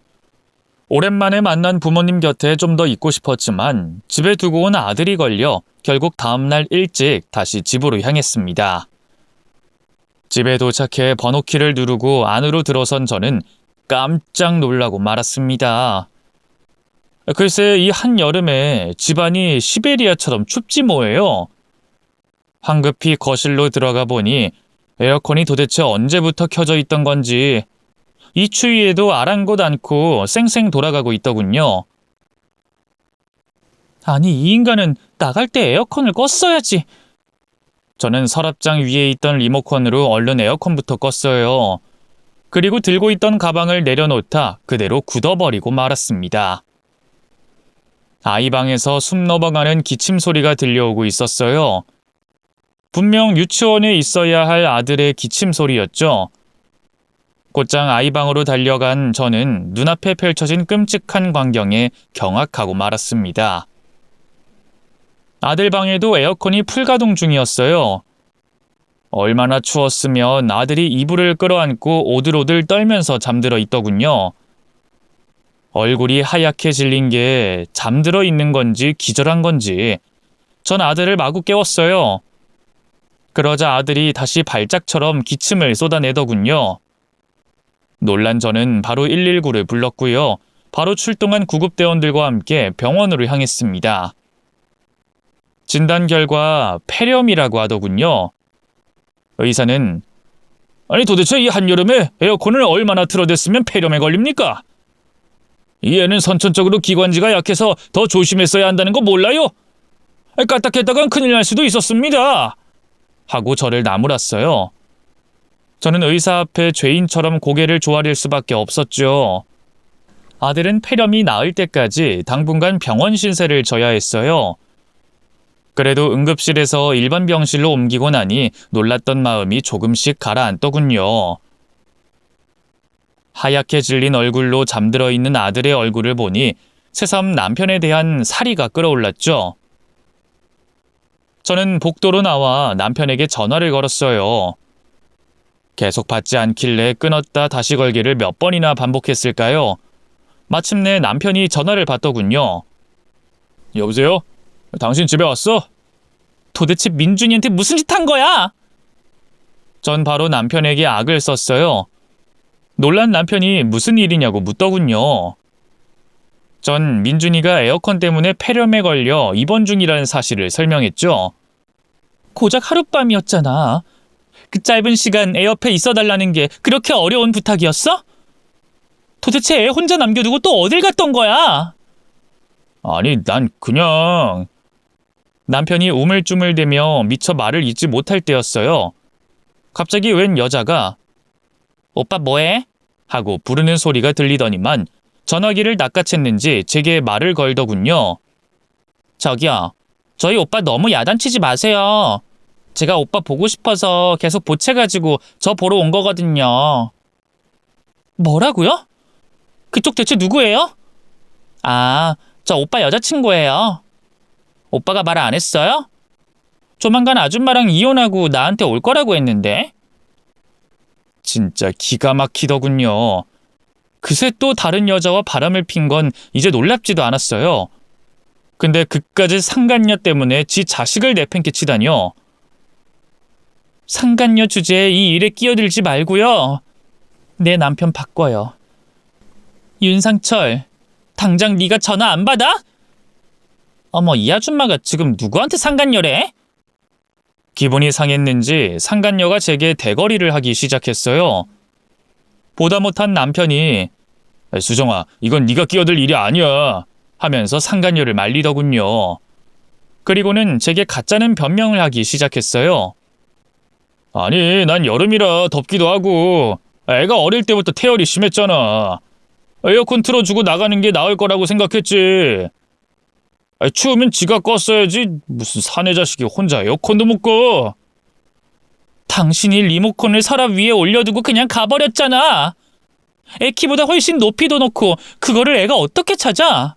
오랜만에 만난 부모님 곁에 좀 더 있고 싶었지만 집에 두고 온 아들이 걸려 결국 다음날 일찍 다시 집으로 향했습니다. 집에 도착해 번호키를 누르고 안으로 들어선 저는 깜짝 놀라고 말았습니다. 글쎄 이 한여름에 집안이 시베리아처럼 춥지 뭐예요. 황급히 거실로 들어가 보니 에어컨이 도대체 언제부터 켜져 있던 건지 이 추위에도 아랑곳 않고 쌩쌩 돌아가고 있더군요. 아니 이 인간은 나갈 때 에어컨을 껐어야지. 저는 서랍장 위에 있던 리모컨으로 얼른 에어컨부터 껐어요. 그리고 들고 있던 가방을 내려놓다 그대로 굳어버리고 말았습니다. 아이 방에서 숨 넘어가는 기침 소리가 들려오고 있었어요. 분명 유치원에 있어야 할 아들의 기침 소리였죠. 곧장 아이 방으로 달려간 저는 눈앞에 펼쳐진 끔찍한 광경에 경악하고 말았습니다. 아들 방에도 에어컨이 풀가동 중이었어요. 얼마나 추웠으면 아들이 이불을 끌어안고 오들오들 떨면서 잠들어 있더군요. 얼굴이 하얗게 질린 게 잠들어 있는 건지 기절한 건지 전 아들을 마구 깨웠어요. 그러자 아들이 다시 발작처럼 기침을 쏟아내더군요. 놀란 저는 바로 119를 불렀고요. 바로 출동한 구급대원들과 함께 병원으로 향했습니다. 진단 결과 폐렴이라고 하더군요. 의사는 아니 도대체 이 한여름에 에어컨을 얼마나 틀어댔으면 폐렴에 걸립니까? 이 애는 선천적으로 기관지가 약해서 더 조심했어야 한다는 거 몰라요? 까딱했다간 큰일 날 수도 있었습니다. 하고 저를 나무랐어요. 저는 의사 앞에 죄인처럼 고개를 조아릴 수밖에 없었죠. 아들은 폐렴이 나을 때까지 당분간 병원 신세를 져야 했어요. 그래도 응급실에서 일반 병실로 옮기고 나니 놀랐던 마음이 조금씩 가라앉더군요. 하얗게 질린 얼굴로 잠들어 있는 아들의 얼굴을 보니 새삼 남편에 대한 사리가 끓어올랐죠. 저는 복도로 나와 남편에게 전화를 걸었어요. 계속 받지 않길래 끊었다 다시 걸기를 몇 번이나 반복했을까요? 마침내 남편이 전화를 받더군요. 여보세요? 당신 집에 왔어? 도대체 민준이한테 무슨 짓 한 거야? 전 바로 남편에게 악을 썼어요. 놀란 남편이 무슨 일이냐고 묻더군요. 전 민준이가 에어컨 때문에 폐렴에 걸려 입원 중이라는 사실을 설명했죠. 고작 하룻밤이었잖아. 그 짧은 시간 애 옆에 있어달라는 게 그렇게 어려운 부탁이었어? 도대체 애 혼자 남겨두고 또 어딜 갔던 거야? 아니, 난 그냥... 남편이 우물쭈물대며 미처 말을 잇지 못할 때였어요. 갑자기 웬 여자가 오빠 뭐해? 하고 부르는 소리가 들리더니만 전화기를 낚아챘는지 제게 말을 걸더군요. 저기요, 저희 오빠 너무 야단치지 마세요. 제가 오빠 보고 싶어서 계속 보채가지고 저 보러 온 거거든요. 뭐라고요? 그쪽 대체 누구예요? 아, 저 오빠 여자친구예요. 오빠가 말 안 했어요? 조만간 아줌마랑 이혼하고 나한테 올 거라고 했는데. 진짜 기가 막히더군요. 그새 또 다른 여자와 바람을 핀 건 이제 놀랍지도 않았어요. 근데 그까짓 상간녀 때문에 지 자식을 내팽개 치다니요. 상간녀 주제에 이 일에 끼어들지 말고요. 내 남편 바꿔요. 윤상철, 당장 네가 전화 안 받아? 어머, 이 아줌마가 지금 누구한테 상간녀래? 기분이 상했는지 상간녀가 제게 대거리를 하기 시작했어요. 보다 못한 남편이 수정아, 이건 네가 끼어들 일이 아니야 하면서 상간녀를 말리더군요. 그리고는 제게 가짜는 변명을 하기 시작했어요. 아니, 난 여름이라 덥기도 하고 애가 어릴 때부터 태열이 심했잖아. 에어컨 틀어주고 나가는 게 나을 거라고 생각했지. 추우면 지가 껐어야지 무슨 사내 자식이 혼자 에어컨도 못 꺼. 당신이 리모컨을 서랍 위에 올려두고 그냥 가버렸잖아. 애 키보다 훨씬 높이도 놓고 그거를 애가 어떻게 찾아?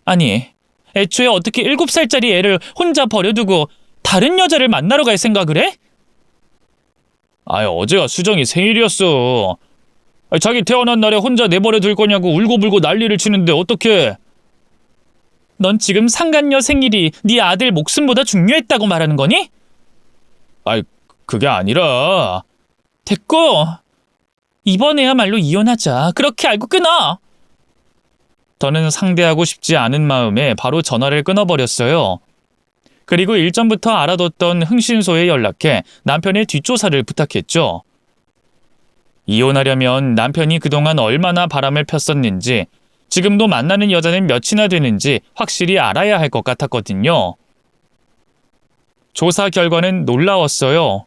아니, 애초에 어떻게 7살짜리 애를 혼자 버려두고 다른 여자를 만나러 갈 생각을 해? 어제가 수정이 생일이었어. 자기 태어난 날에 혼자 내버려 둘 거냐고 울고불고 난리를 치는데 어떡해. 넌 지금 상간녀 생일이 네 아들 목숨보다 중요했다고 말하는 거니? 그게 아니라... 됐고, 이번에야말로 이혼하자. 그렇게 알고 끊어. 저는 상대하고 싶지 않은 마음에 바로 전화를 끊어버렸어요. 그리고 일전부터 알아뒀던 흥신소에 연락해 남편의 뒷조사를 부탁했죠. 이혼하려면 남편이 그동안 얼마나 바람을 폈었는지, 지금도 만나는 여자는 몇이나 되는지 확실히 알아야 할 것 같았거든요. 조사 결과는 놀라웠어요.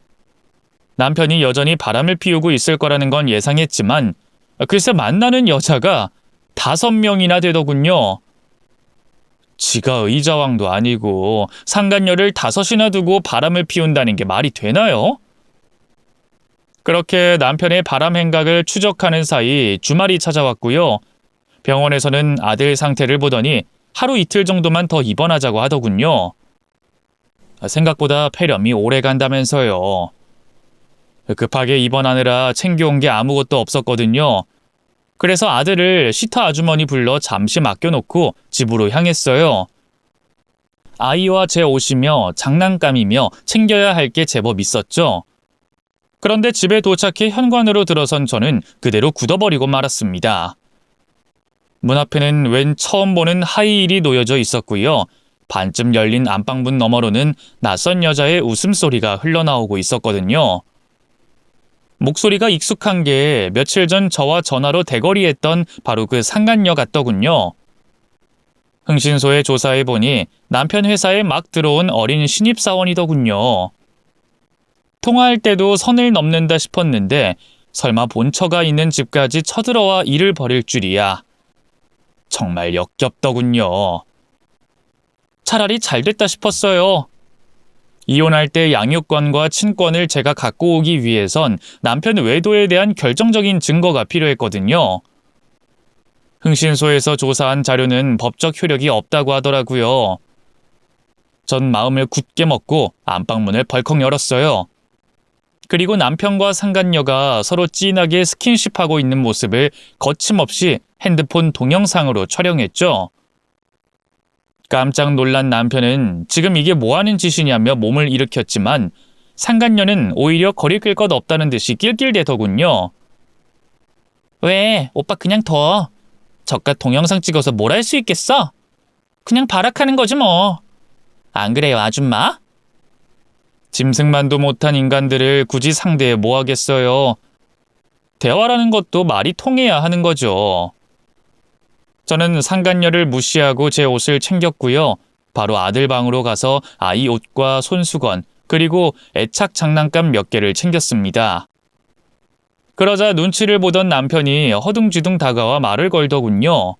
남편이 여전히 바람을 피우고 있을 거라는 건 예상했지만 글쎄 만나는 여자가 5명이나 되더군요. 지가 의자왕도 아니고 상간녀를 5이나 두고 바람을 피운다는 게 말이 되나요? 그렇게 남편의 바람 행각을 추적하는 사이 주말이 찾아왔고요. 병원에서는 아들 상태를 보더니 하루 이틀 정도만 더 입원하자고 하더군요. 생각보다 폐렴이 오래 간다면서요. 급하게 입원하느라 챙겨온 게 아무것도 없었거든요. 그래서 아들을 시터 아주머니 불러 잠시 맡겨놓고 집으로 향했어요. 아이와 제 옷이며 장난감이며 챙겨야 할 게 제법 있었죠. 그런데 집에 도착해 현관으로 들어선 저는 그대로 굳어버리고 말았습니다. 문 앞에는 웬 처음 보는 하이힐이 놓여져 있었고요. 반쯤 열린 안방문 너머로는 낯선 여자의 웃음소리가 흘러나오고 있었거든요. 목소리가 익숙한 게 며칠 전 저와 전화로 대거리했던 바로 그 상간녀 같더군요. 흥신소에 조사해보니 남편 회사에 막 들어온 어린 신입사원이더군요. 통화할 때도 선을 넘는다 싶었는데 설마 본처가 있는 집까지 쳐들어와 일을 벌일 줄이야. 정말 역겹더군요. 차라리 잘 됐다 싶었어요. 이혼할 때 양육권과 친권을 제가 갖고 오기 위해선 남편 외도에 대한 결정적인 증거가 필요했거든요. 흥신소에서 조사한 자료는 법적 효력이 없다고 하더라고요. 전 마음을 굳게 먹고 안방문을 벌컥 열었어요. 그리고 남편과 상간녀가 서로 찐하게 스킨십하고 있는 모습을 거침없이 핸드폰 동영상으로 촬영했죠. 깜짝 놀란 남편은 지금 이게 뭐하는 짓이냐며 몸을 일으켰지만 상간녀는 오히려 거리 끌 것 없다는 듯이 낄낄대더군요. 왜? 오빠 그냥 둬. 저깟 동영상 찍어서 뭘 할 수 있겠어? 그냥 발악하는 거지 뭐. 안 그래요, 아줌마? 짐승만도 못한 인간들을 굳이 상대해 뭐 하겠어요. 대화라는 것도 말이 통해야 하는 거죠. 저는 상간녀를 무시하고 제 옷을 챙겼고요. 바로 아들 방으로 가서 아이 옷과 손수건, 그리고 애착 장난감 몇 개를 챙겼습니다. 그러자 눈치를 보던 남편이 허둥지둥 다가와 말을 걸더군요.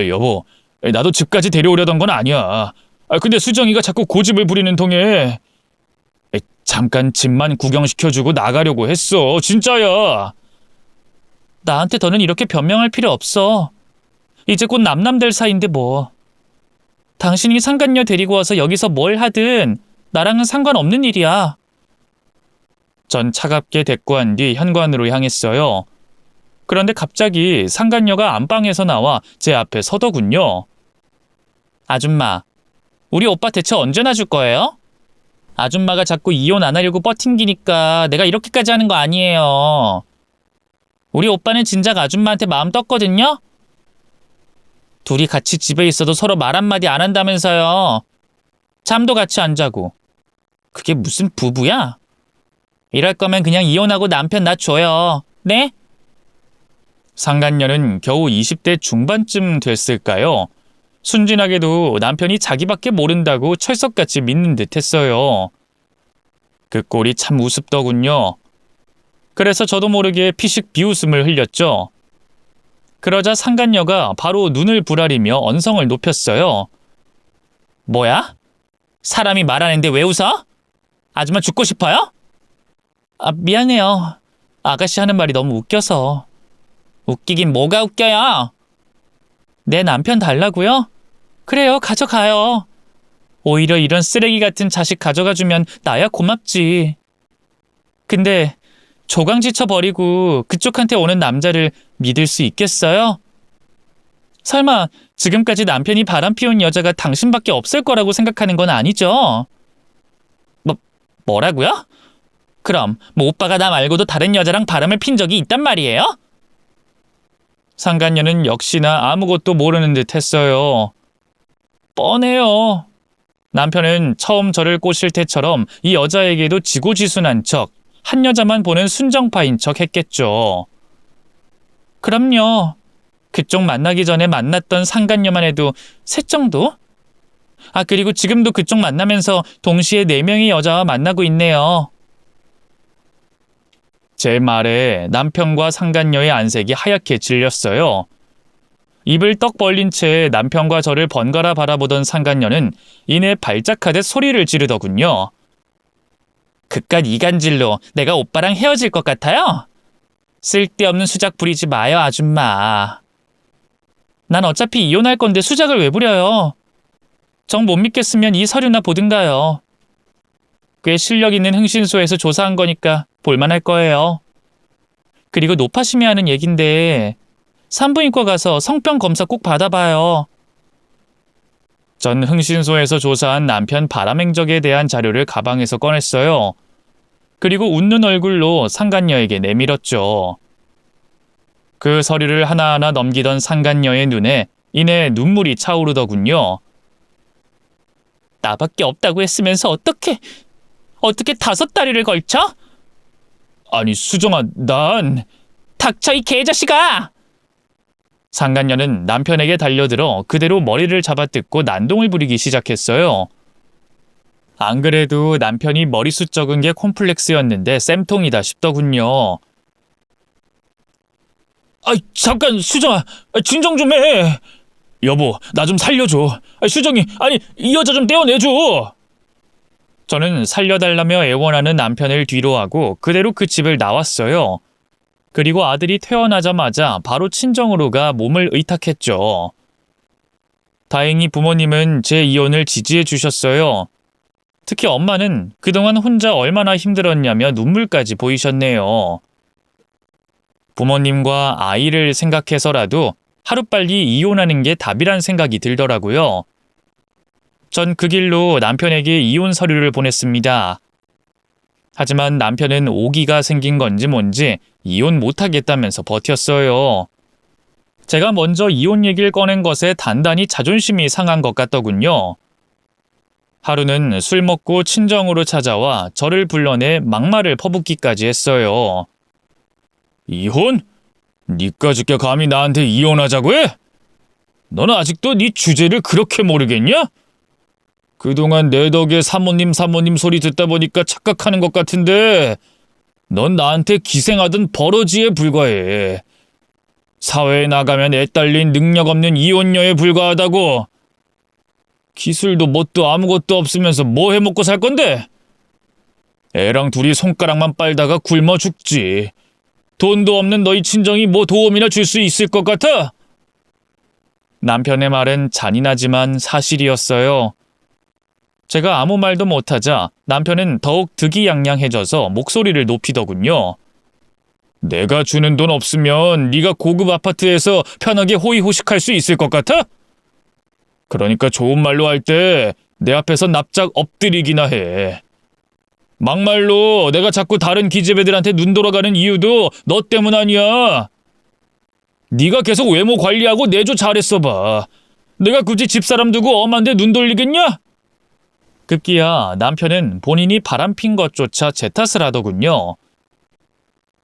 여보, 나도 집까지 데려오려던 건 아니야. 근데 수정이가 자꾸 고집을 부리는 통에 잠깐 집만 구경시켜주고 나가려고 했어. 진짜야. 나한테 더는 이렇게 변명할 필요 없어. 이제 곧 남남될 사이인데 뭐. 당신이 상간녀 데리고 와서 여기서 뭘 하든 나랑은 상관없는 일이야. 전 차갑게 대꾸한 뒤 현관으로 향했어요. 그런데 갑자기 상간녀가 안방에서 나와 제 앞에 서더군요. 아줌마, 우리 오빠 대체 언제나 줄 거예요? 아줌마가 자꾸 이혼 안 하려고 버팅기니까 내가 이렇게까지 하는 거 아니에요. 우리 오빠는 진작 아줌마한테 마음 떴거든요? 둘이 같이 집에 있어도 서로 말 한마디 안 한다면서요. 잠도 같이 안 자고. 그게 무슨 부부야? 이럴 거면 그냥 이혼하고 남편 놔줘요. 네? 상간녀는 겨우 20대 중반쯤 됐을까요? 순진하게도 남편이 자기밖에 모른다고 철석같이 믿는 듯 했어요. 그 꼴이 참 우습더군요. 그래서 저도 모르게 피식 비웃음을 흘렸죠. 그러자 상간녀가 바로 눈을 부라리며 언성을 높였어요. 뭐야? 사람이 말하는데 왜 웃어? 아줌마 죽고 싶어요? 미안해요. 아가씨 하는 말이 너무 웃겨서. 웃기긴 뭐가 웃겨요? 내 남편 달라고요? 그래요, 가져가요. 오히려 이런 쓰레기 같은 자식 가져가주면 나야 고맙지. 근데 조강지쳐 버리고 그쪽한테 오는 남자를 믿을 수 있겠어요? 설마 지금까지 남편이 바람 피운 여자가 당신밖에 없을 거라고 생각하는 건 아니죠? 뭐라고요? 그럼 뭐 오빠가 나 말고도 다른 여자랑 바람을 핀 적이 있단 말이에요? 상간녀는 역시나 아무것도 모르는 듯 했어요. 뻔해요. 남편은 처음 저를 꼬실 때처럼 이 여자에게도 지고지순한 척, 한 여자만 보는 순정파인 척 했겠죠. 그럼요. 그쪽 만나기 전에 만났던 상간녀만 해도 셋 정도? 그리고 지금도 그쪽 만나면서 동시에 4명의 여자와 만나고 있네요. 제 말에 남편과 상간녀의 안색이 하얗게 질렸어요. 입을 떡 벌린 채 남편과 저를 번갈아 바라보던 상간녀는 이내 발작하듯 소리를 지르더군요. 그깟 이간질로 내가 오빠랑 헤어질 것 같아요? 쓸데없는 수작 부리지 마요, 아줌마. 난 어차피 이혼할 건데 수작을 왜 부려요? 정 못 믿겠으면 이 서류나 보든가요. 꽤 실력 있는 흥신소에서 조사한 거니까 볼만할 거예요. 그리고 노파심이 하는 얘긴데 산부인과 가서 성병 검사 꼭 받아봐요. 전 흥신소에서 조사한 남편 바람행적에 대한 자료를 가방에서 꺼냈어요. 그리고 웃는 얼굴로 상간녀에게 내밀었죠. 그 서류를 하나하나 넘기던 상간녀의 눈에 이내 눈물이 차오르더군요. 나밖에 없다고 했으면서 어떻게 5다리를 걸쳐? 아니 수정아, 난... 닥쳐 이 개자식아! 상간녀는 남편에게 달려들어 그대로 머리를 잡아뜯고 난동을 부리기 시작했어요. 안 그래도 남편이 머리숱 적은 게 콤플렉스였는데 쌤통이다 싶더군요. 잠깐 수정아, 진정 좀 해. 여보, 나 좀 살려줘. 수정이, 아니 이 여자 좀 떼어내줘. 저는 살려달라며 애원하는 남편을 뒤로하고 그대로 그 집을 나왔어요. 그리고 아들이 태어나자마자 바로 친정으로 가 몸을 의탁했죠. 다행히 부모님은 제 이혼을 지지해 주셨어요. 특히 엄마는 그동안 혼자 얼마나 힘들었냐며 눈물까지 보이셨네요. 부모님과 아이를 생각해서라도 하루빨리 이혼하는 게 답이란 생각이 들더라고요. 전 그 길로 남편에게 이혼 서류를 보냈습니다. 하지만 남편은 오기가 생긴 건지 뭔지 이혼 못하겠다면서 버텼어요. 제가 먼저 이혼 얘기를 꺼낸 것에 단단히 자존심이 상한 것 같더군요. 하루는 술 먹고 친정으로 찾아와 저를 불러내 막말을 퍼붓기까지 했어요. 이혼? 니까짓게 감히 나한테 이혼하자고 해? 너는 아직도 네 주제를 그렇게 모르겠냐? 그동안 내 덕에 사모님 소리 듣다 보니까 착각하는 것 같은데 넌 나한테 기생하던 버러지에 불과해. 사회에 나가면 애딸린 능력 없는 이혼녀에 불과하다고. 기술도 뭣도 아무것도 없으면서 뭐 해먹고 살 건데? 애랑 둘이 손가락만 빨다가 굶어 죽지. 돈도 없는 너희 친정이 뭐 도움이나 줄 수 있을 것 같아? 남편의 말은 잔인하지만 사실이었어요. 제가 아무 말도 못하자 남편은 더욱 득이양양해져서 목소리를 높이더군요. 내가 주는 돈 없으면 네가 고급 아파트에서 편하게 호의호식할 수 있을 것 같아? 그러니까 좋은 말로 할 때 내 앞에서 납작 엎드리기나 해. 막말로 내가 자꾸 다른 기집애들한테 눈 돌아가는 이유도 너 때문 아니야. 네가 계속 외모 관리하고 내조 잘했어 봐. 내가 굳이 집사람 두고 엄한데 눈 돌리겠냐? 급기야 남편은 본인이 바람핀 것조차 제 탓을 하더군요.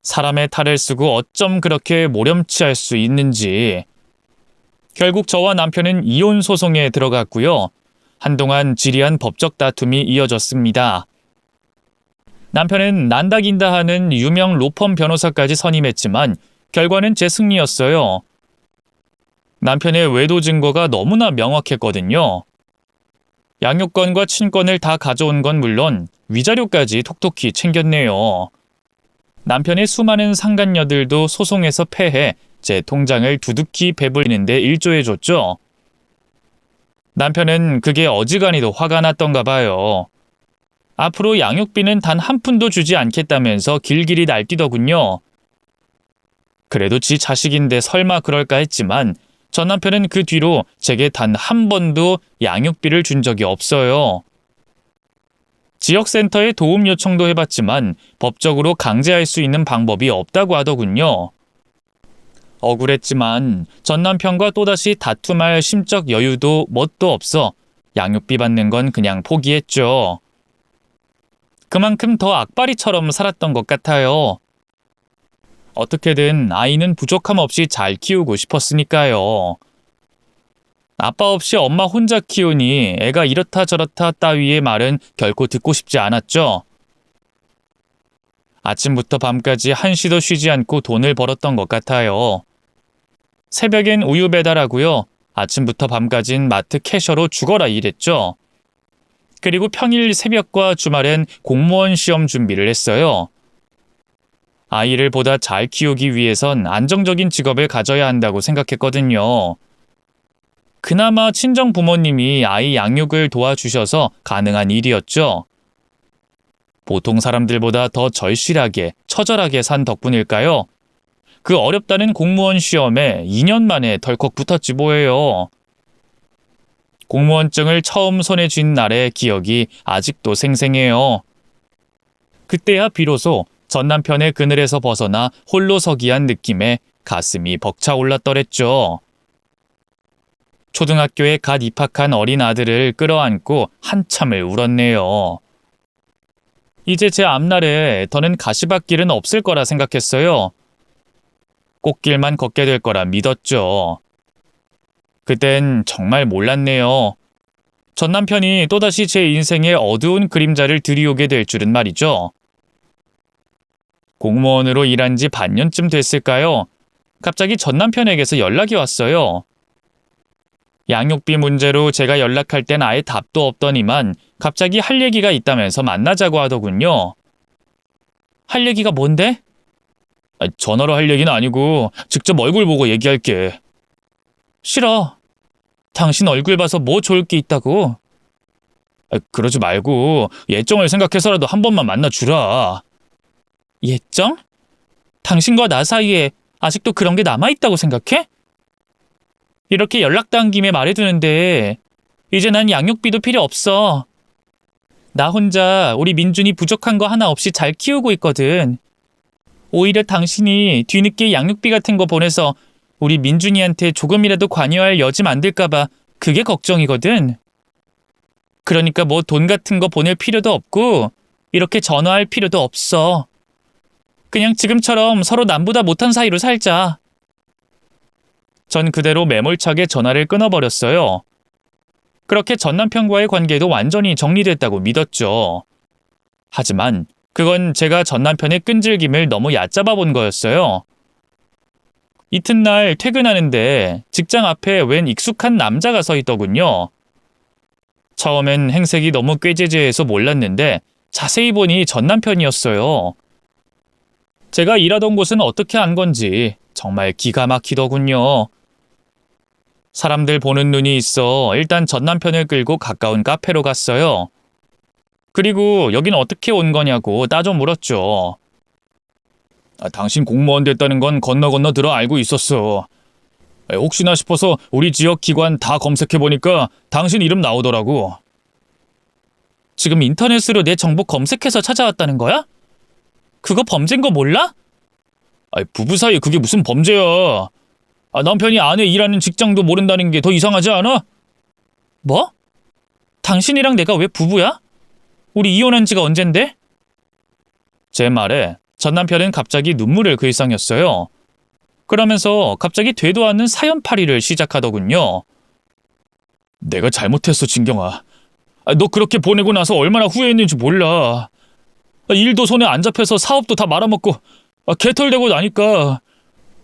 사람의 탈을 쓰고 어쩜 그렇게 모렴치할 수 있는지. 결국 저와 남편은 이혼 소송에 들어갔고요. 한동안 지리한 법적 다툼이 이어졌습니다. 남편은 난다긴다 하는 유명 로펌 변호사까지 선임했지만 결과는 제 승리였어요. 남편의 외도 증거가 너무나 명확했거든요. 양육권과 친권을 다 가져온 건 물론 위자료까지 톡톡히 챙겼네요. 남편의 수많은 상간녀들도 소송에서 패해 제 통장을 두둑히 배불리는데 일조해줬죠. 남편은 그게 어지간히도 화가 났던가 봐요. 앞으로 양육비는 단 한 푼도 주지 않겠다면서 길길이 날뛰더군요. 그래도 지 자식인데 설마 그럴까 했지만 전 남편은 그 뒤로 제게 단 한 번도 양육비를 준 적이 없어요. 지역센터에 도움 요청도 해봤지만 법적으로 강제할 수 있는 방법이 없다고 하더군요. 억울했지만 전 남편과 또다시 다툼할 심적 여유도 뭣도 없어 양육비 받는 건 그냥 포기했죠. 그만큼 더 악바리처럼 살았던 것 같아요. 어떻게든 아이는 부족함 없이 잘 키우고 싶었으니까요. 아빠 없이 엄마 혼자 키우니 애가 이렇다 저렇다 따위의 말은 결코 듣고 싶지 않았죠. 아침부터 밤까지 한시도 쉬지 않고 돈을 벌었던 것 같아요. 새벽엔 우유 배달하고요. 아침부터 밤까진 마트 캐셔로 죽어라 일했죠. 그리고 평일 새벽과 주말엔 공무원 시험 준비를 했어요. 아이를 보다 잘 키우기 위해선 안정적인 직업을 가져야 한다고 생각했거든요. 그나마 친정 부모님이 아이 양육을 도와주셔서 가능한 일이었죠. 보통 사람들보다 더 절실하게, 처절하게 산 덕분일까요? 그 어렵다는 공무원 시험에 2년 만에 덜컥 붙었지 뭐예요. 공무원증을 처음 손에 쥔 날의 기억이 아직도 생생해요. 그때야 비로소 전 남편의 그늘에서 벗어나 홀로 서기 한 느낌에 가슴이 벅차올랐더랬죠. 초등학교에 갓 입학한 어린 아들을 끌어안고 한참을 울었네요. 이제 제 앞날에 더는 가시밭길은 없을 거라 생각했어요. 꽃길만 걷게 될 거라 믿었죠. 그땐 정말 몰랐네요. 전 남편이 또다시 제 인생의 어두운 그림자를 들이오게 될 줄은 말이죠. 공무원으로 일한 지 반년쯤 됐을까요? 갑자기 전 남편에게서 연락이 왔어요. 양육비 문제로 제가 연락할 땐 아예 답도 없더니만 갑자기 할 얘기가 있다면서 만나자고 하더군요. 할 얘기가 뭔데? 전화로 할 얘기는 아니고 직접 얼굴 보고 얘기할게. 싫어. 당신 얼굴 봐서 뭐 좋을 게 있다고? 그러지 말고 예정을 생각해서라도 한 번만 만나주라. 예정? 당신과 나 사이에 아직도 그런 게 남아있다고 생각해? 이렇게 연락당 김에 말해두는데 이제 난 양육비도 필요 없어. 나 혼자 우리 민준이 부족한 거 하나 없이 잘 키우고 있거든. 오히려 당신이 뒤늦게 양육비 같은 거 보내서 우리 민준이한테 조금이라도 관여할 여지 만들까 봐 그게 걱정이거든. 그러니까 뭐 돈 같은 거 보낼 필요도 없고 이렇게 전화할 필요도 없어. 그냥 지금처럼 서로 남보다 못한 사이로 살자. 전 그대로 매몰차게 전화를 끊어버렸어요. 그렇게 전 남편과의 관계도 완전히 정리됐다고 믿었죠. 하지만 그건 제가 전 남편의 끈질김을 너무 얕잡아 본 거였어요. 이튿날 퇴근하는데 직장 앞에 웬 익숙한 남자가 서 있더군요. 처음엔 행색이 너무 꾀재재해서 몰랐는데 자세히 보니 전 남편이었어요. 제가 일하던 곳은 어떻게 안 건지 정말 기가 막히더군요. 사람들 보는 눈이 있어 일단 전 남편을 끌고 가까운 카페로 갔어요. 그리고 여긴 어떻게 온 거냐고 따져 물었죠. 당신 공무원 됐다는 건 건너 들어 알고 있었어. 혹시나 싶어서 우리 지역 기관 다 검색해보니까 당신 이름 나오더라고. 지금 인터넷으로 내 정보 검색해서 찾아왔다는 거야? 그거 범죄인 거 몰라? 부부 사이에 그게 무슨 범죄야. 남편이 아내 일하는 직장도 모른다는 게 더 이상하지 않아? 뭐? 당신이랑 내가 왜 부부야? 우리 이혼한 지가 언젠데? 제 말에 전 남편은 갑자기 눈물을 글썽였어요. 그러면서 갑자기 되도 않는 사연팔이를 시작하더군요. 내가 잘못했어, 진경아. 너 그렇게 보내고 나서 얼마나 후회했는지 몰라. 일도 손에 안 잡혀서 사업도 다 말아먹고 개털되고 나니까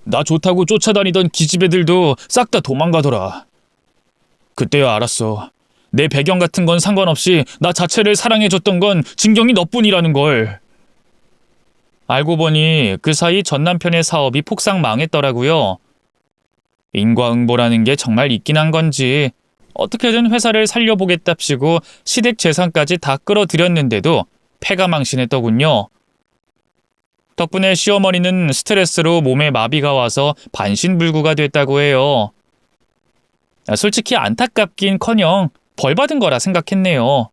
나 좋다고 쫓아다니던 기집애들도 싹 다 도망가더라. 그때야 알았어. 내 배경 같은 건 상관없이 나 자체를 사랑해줬던 건 진경이 너뿐이라는 걸. 알고 보니 그 사이 전 남편의 사업이 폭삭 망했더라고요. 인과응보라는 게 정말 있긴 한 건지 어떻게든 회사를 살려보겠답시고 시댁 재산까지 다 끌어들였는데도 패가 망신했더군요. 덕분에 시어머니는 스트레스로 몸에 마비가 와서 반신불구가 됐다고 해요. 솔직히 안타깝긴커녕 벌 받은 거라 생각했네요.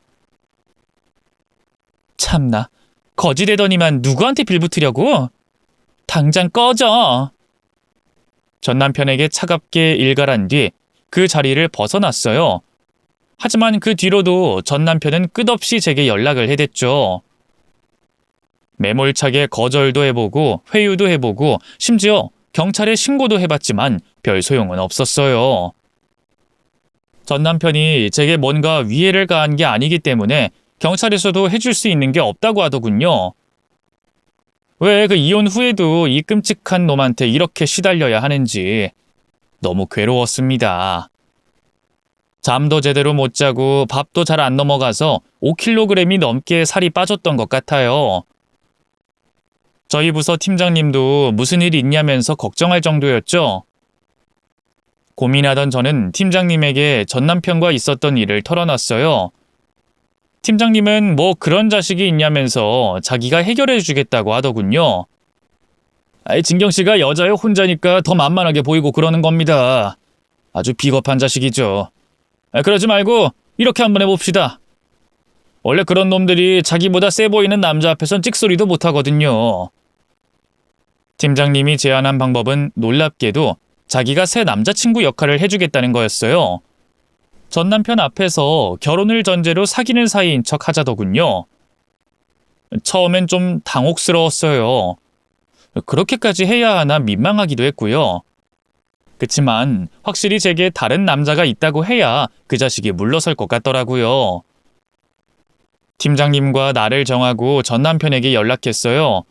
참나, 거지되더니만 누구한테 빌붙으려고? 당장 꺼져. 전 남편에게 차갑게 일갈한 뒤 그 자리를 벗어났어요. 하지만 그 뒤로도 전 남편은 끝없이 제게 연락을 해댔죠. 매몰차게 거절도 해보고 회유도 해보고 심지어 경찰에 신고도 해봤지만 별 소용은 없었어요. 전 남편이 제게 뭔가 위해를 가한 게 아니기 때문에 경찰에서도 해줄 수 있는 게 없다고 하더군요. 왜 그 이혼 후에도 이 끔찍한 놈한테 이렇게 시달려야 하는지. 너무 괴로웠습니다. 잠도 제대로 못 자고 밥도 잘 안 넘어가서 5kg이 넘게 살이 빠졌던 것 같아요. 저희 부서 팀장님도 무슨 일이 있냐면서 걱정할 정도였죠. 고민하던 저는 팀장님에게 전 남편과 있었던 일을 털어놨어요. 팀장님은 뭐 그런 자식이 있냐면서 자기가 해결해 주겠다고 하더군요. 진경 씨가 여자애 혼자니까 더 만만하게 보이고 그러는 겁니다. 아주 비겁한 자식이죠. 그러지 말고 이렇게 한번 해봅시다. 원래 그런 놈들이 자기보다 세 보이는 남자 앞에선 찍소리도 못하거든요. 팀장님이 제안한 방법은 놀랍게도 자기가 새 남자친구 역할을 해주겠다는 거였어요. 전 남편 앞에서 결혼을 전제로 사귀는 사이인 척 하자더군요. 처음엔 좀 당혹스러웠어요. 그렇게까지 해야 하나 민망하기도 했고요. 그치만 확실히 제게 다른 남자가 있다고 해야 그 자식이 물러설 것 같더라고요. 팀장님과 날을 정하고 전 남편에게 연락했어요.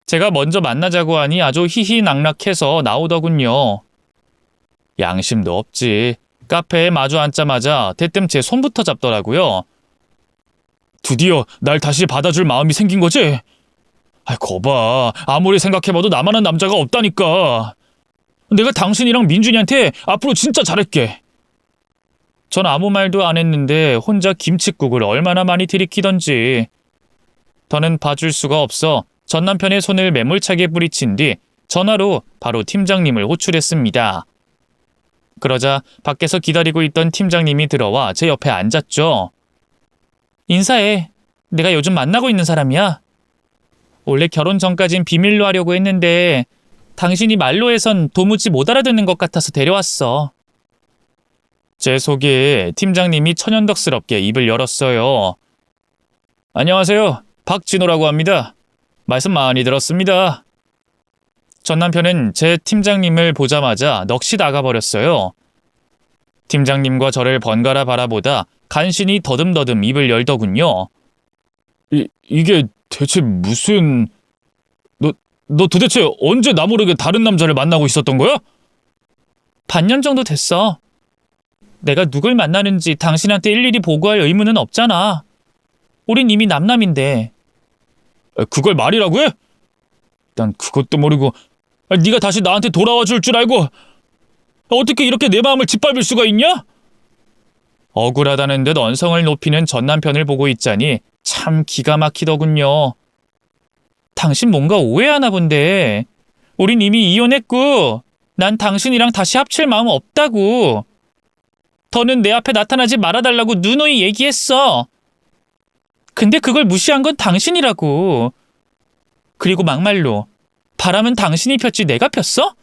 제가 먼저 만나자고 하니 아주 희희낙낙해서 나오더군요. 양심도 없지. 카페에 마주 앉자마자 대뜸 제 손부터 잡더라고요. 드디어 날 다시 받아줄 마음이 생긴 거지? 거봐. 아무리 생각해봐도 나만한 남자가 없다니까. 내가 당신이랑 민준이한테 앞으로 진짜 잘할게. 전 아무 말도 안 했는데 혼자 김칫국을 얼마나 많이 들이키던지. 더는 봐줄 수가 없어 전 남편의 손을 매몰차게 뿌리친 뒤 전화로 바로 팀장님을 호출했습니다. 그러자 밖에서 기다리고 있던 팀장님이 들어와 제 옆에 앉았죠. 인사해. 내가 요즘 만나고 있는 사람이야. 원래 결혼 전까진 비밀로 하려고 했는데 당신이 말로 해선 도무지 못 알아듣는 것 같아서 데려왔어. 제 소개에 팀장님이 천연덕스럽게 입을 열었어요. 안녕하세요. 박진호라고 합니다. 말씀 많이 들었습니다. 전 남편은 제 팀장님을 보자마자 넋이 나가버렸어요. 팀장님과 저를 번갈아 바라보다 간신히 더듬더듬 입을 열더군요. 이게 대체 무슨... 너 도대체 언제 나 모르게 다른 남자를 만나고 있었던 거야? 반년 정도 됐어. 내가 누굴 만나는지 당신한테 일일이 보고할 의무는 없잖아. 우린 이미 남남인데. 그걸 말이라고 해? 난 그것도 모르고 네가 다시 나한테 돌아와 줄 줄 알고 어떻게 이렇게 내 마음을 짓밟을 수가 있냐? 억울하다는 듯 언성을 높이는 전 남편을 보고 있자니 참 기가 막히더군요. 당신 뭔가 오해하나 본데. 우린 이미 이혼했고 난 당신이랑 다시 합칠 마음 없다고. 더는 내 앞에 나타나지 말아달라고 누누이 얘기했어. 근데 그걸 무시한 건 당신이라고. 그리고 막말로 바람은 당신이 폈지 내가 폈어?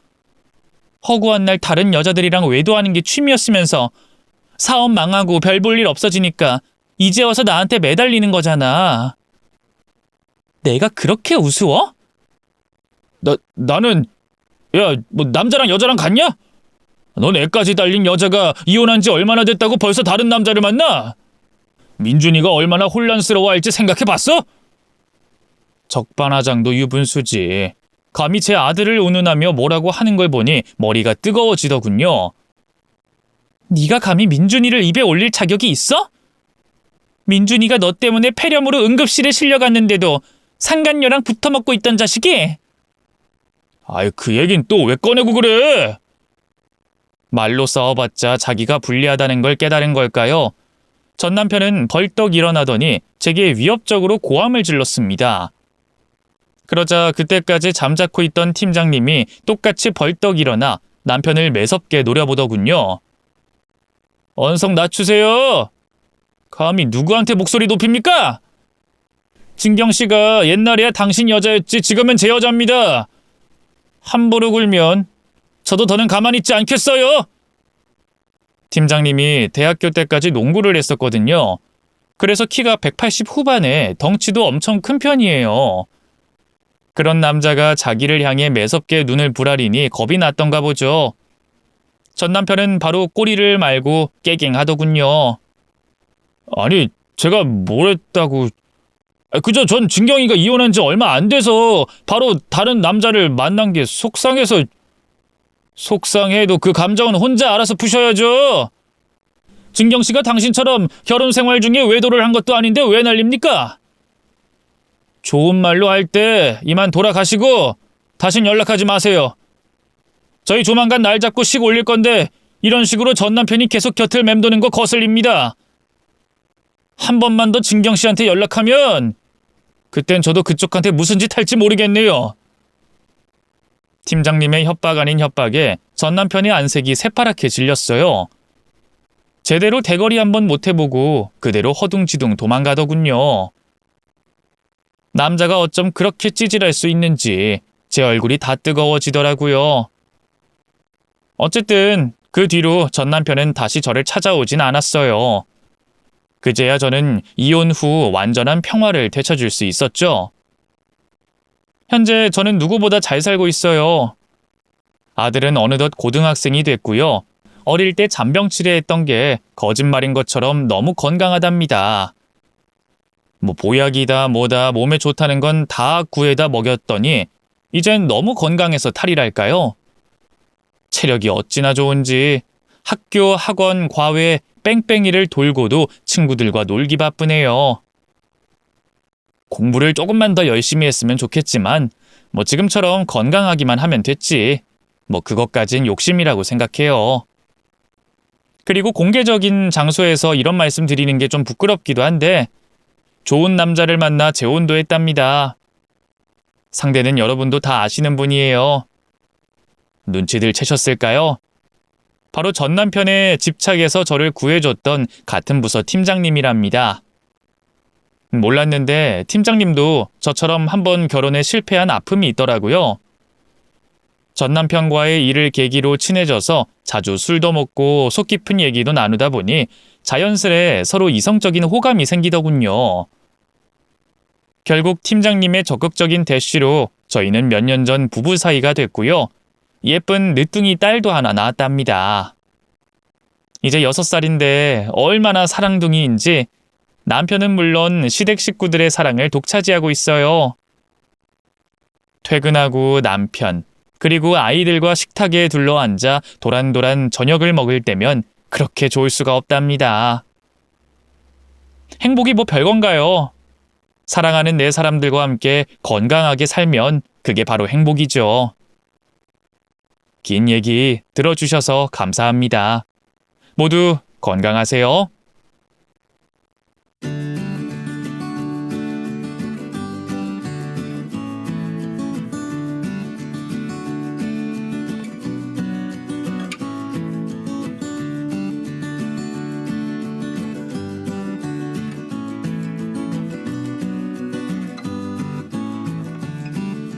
허구한 날 다른 여자들이랑 외도하는 게 취미였으면서 사업 망하고 별 볼 일 없어지니까 이제 와서 나한테 매달리는 거잖아. 내가 그렇게 우스워? 나는 야, 뭐 남자랑 여자랑 같냐? 넌 애까지 달린 여자가 이혼한 지 얼마나 됐다고 벌써 다른 남자를 만나? 민준이가 얼마나 혼란스러워할지 생각해봤어? 적반하장도 유분수지. 감히 제 아들을 운운하며 뭐라고 하는 걸 보니 머리가 뜨거워지더군요. 네가 감히 민준이를 입에 올릴 자격이 있어? 민준이가 너 때문에 폐렴으로 응급실에 실려갔는데도 상간녀랑 붙어먹고 있던 자식이? 그 얘긴 또 왜 꺼내고 그래? 말로 싸워봤자 자기가 불리하다는 걸 깨달은 걸까요? 전 남편은 벌떡 일어나더니 제게 위협적으로 고함을 질렀습니다. 그러자 그때까지 잠자코 있던 팀장님이 똑같이 벌떡 일어나 남편을 매섭게 노려보더군요. 언성 낮추세요. 감히 누구한테 목소리 높입니까? 진경 씨가 옛날에야 당신 여자였지 지금은 제 여자입니다. 함부로 굴면 저도 더는 가만히 있지 않겠어요. 팀장님이 대학교 때까지 농구를 했었거든요. 그래서 키가 180 후반에 덩치도 엄청 큰 편이에요. 그런 남자가 자기를 향해 매섭게 눈을 부라리니 겁이 났던가 보죠. 전 남편은 바로 꼬리를 말고 깨갱하더군요. 아니, 제가 뭘 했다고... 그저 전 진경이가 이혼한 지 얼마 안 돼서 바로 다른 남자를 만난 게 속상해서... 속상해도 그 감정은 혼자 알아서 푸셔야죠. 진경 씨가 당신처럼 결혼 생활 중에 외도를 한 것도 아닌데 왜 난립니까? 좋은 말로 할 때 이만 돌아가시고 다신 연락하지 마세요. 저희 조만간 날 잡고 식 올릴 건데 이런 식으로 전 남편이 계속 곁을 맴도는 거 거슬립니다. 한 번만 더 진경 씨한테 연락하면 그땐 저도 그쪽한테 무슨 짓 할지 모르겠네요. 팀장님의 협박 아닌 협박에 전 남편의 안색이 새파랗게 질렸어요. 제대로 대거리 한번 못 해보고 그대로 허둥지둥 도망가더군요. 남자가 어쩜 그렇게 찌질할 수 있는지 제 얼굴이 다 뜨거워지더라고요. 어쨌든 그 뒤로 전 남편은 다시 저를 찾아오진 않았어요. 그제야 저는 이혼 후 완전한 평화를 되찾을 수 있었죠. 현재 저는 누구보다 잘 살고 있어요. 아들은 어느덧 고등학생이 됐고요. 어릴 때 잔병치레했던 게 거짓말인 것처럼 너무 건강하답니다. 뭐 보약이다 뭐다 몸에 좋다는 건 다 구해다 먹였더니 이젠 너무 건강해서 탈이랄까요? 체력이 어찌나 좋은지 학교, 학원, 과외 뺑뺑이를 돌고도 친구들과 놀기 바쁘네요. 공부를 조금만 더 열심히 했으면 좋겠지만 뭐 지금처럼 건강하기만 하면 됐지. 뭐 그것까진 욕심이라고 생각해요. 그리고 공개적인 장소에서 이런 말씀 드리는 게 좀 부끄럽기도 한데 좋은 남자를 만나 재혼도 했답니다. 상대는 여러분도 다 아시는 분이에요. 눈치들 채셨을까요? 바로 전 남편의 집착에서 저를 구해줬던 같은 부서 팀장님이랍니다. 몰랐는데 팀장님도 저처럼 한번 결혼에 실패한 아픔이 있더라고요. 전 남편과의 일을 계기로 친해져서 자주 술도 먹고 속 깊은 얘기도 나누다 보니 자연스레 서로 이성적인 호감이 생기더군요. 결국 팀장님의 적극적인 대쉬로 저희는 몇 년 전 부부 사이가 됐고요. 예쁜 늦둥이 딸도 하나 낳았답니다. 이제 6살인데 얼마나 사랑둥이인지 남편은 물론 시댁 식구들의 사랑을 독차지하고 있어요. 퇴근하고 남편, 그리고 아이들과 식탁에 둘러앉아 도란도란 저녁을 먹을 때면 그렇게 좋을 수가 없답니다. 행복이 뭐 별건가요? 사랑하는 내 사람들과 함께 건강하게 살면 그게 바로 행복이죠. 긴 얘기 들어주셔서 감사합니다. 모두 건강하세요.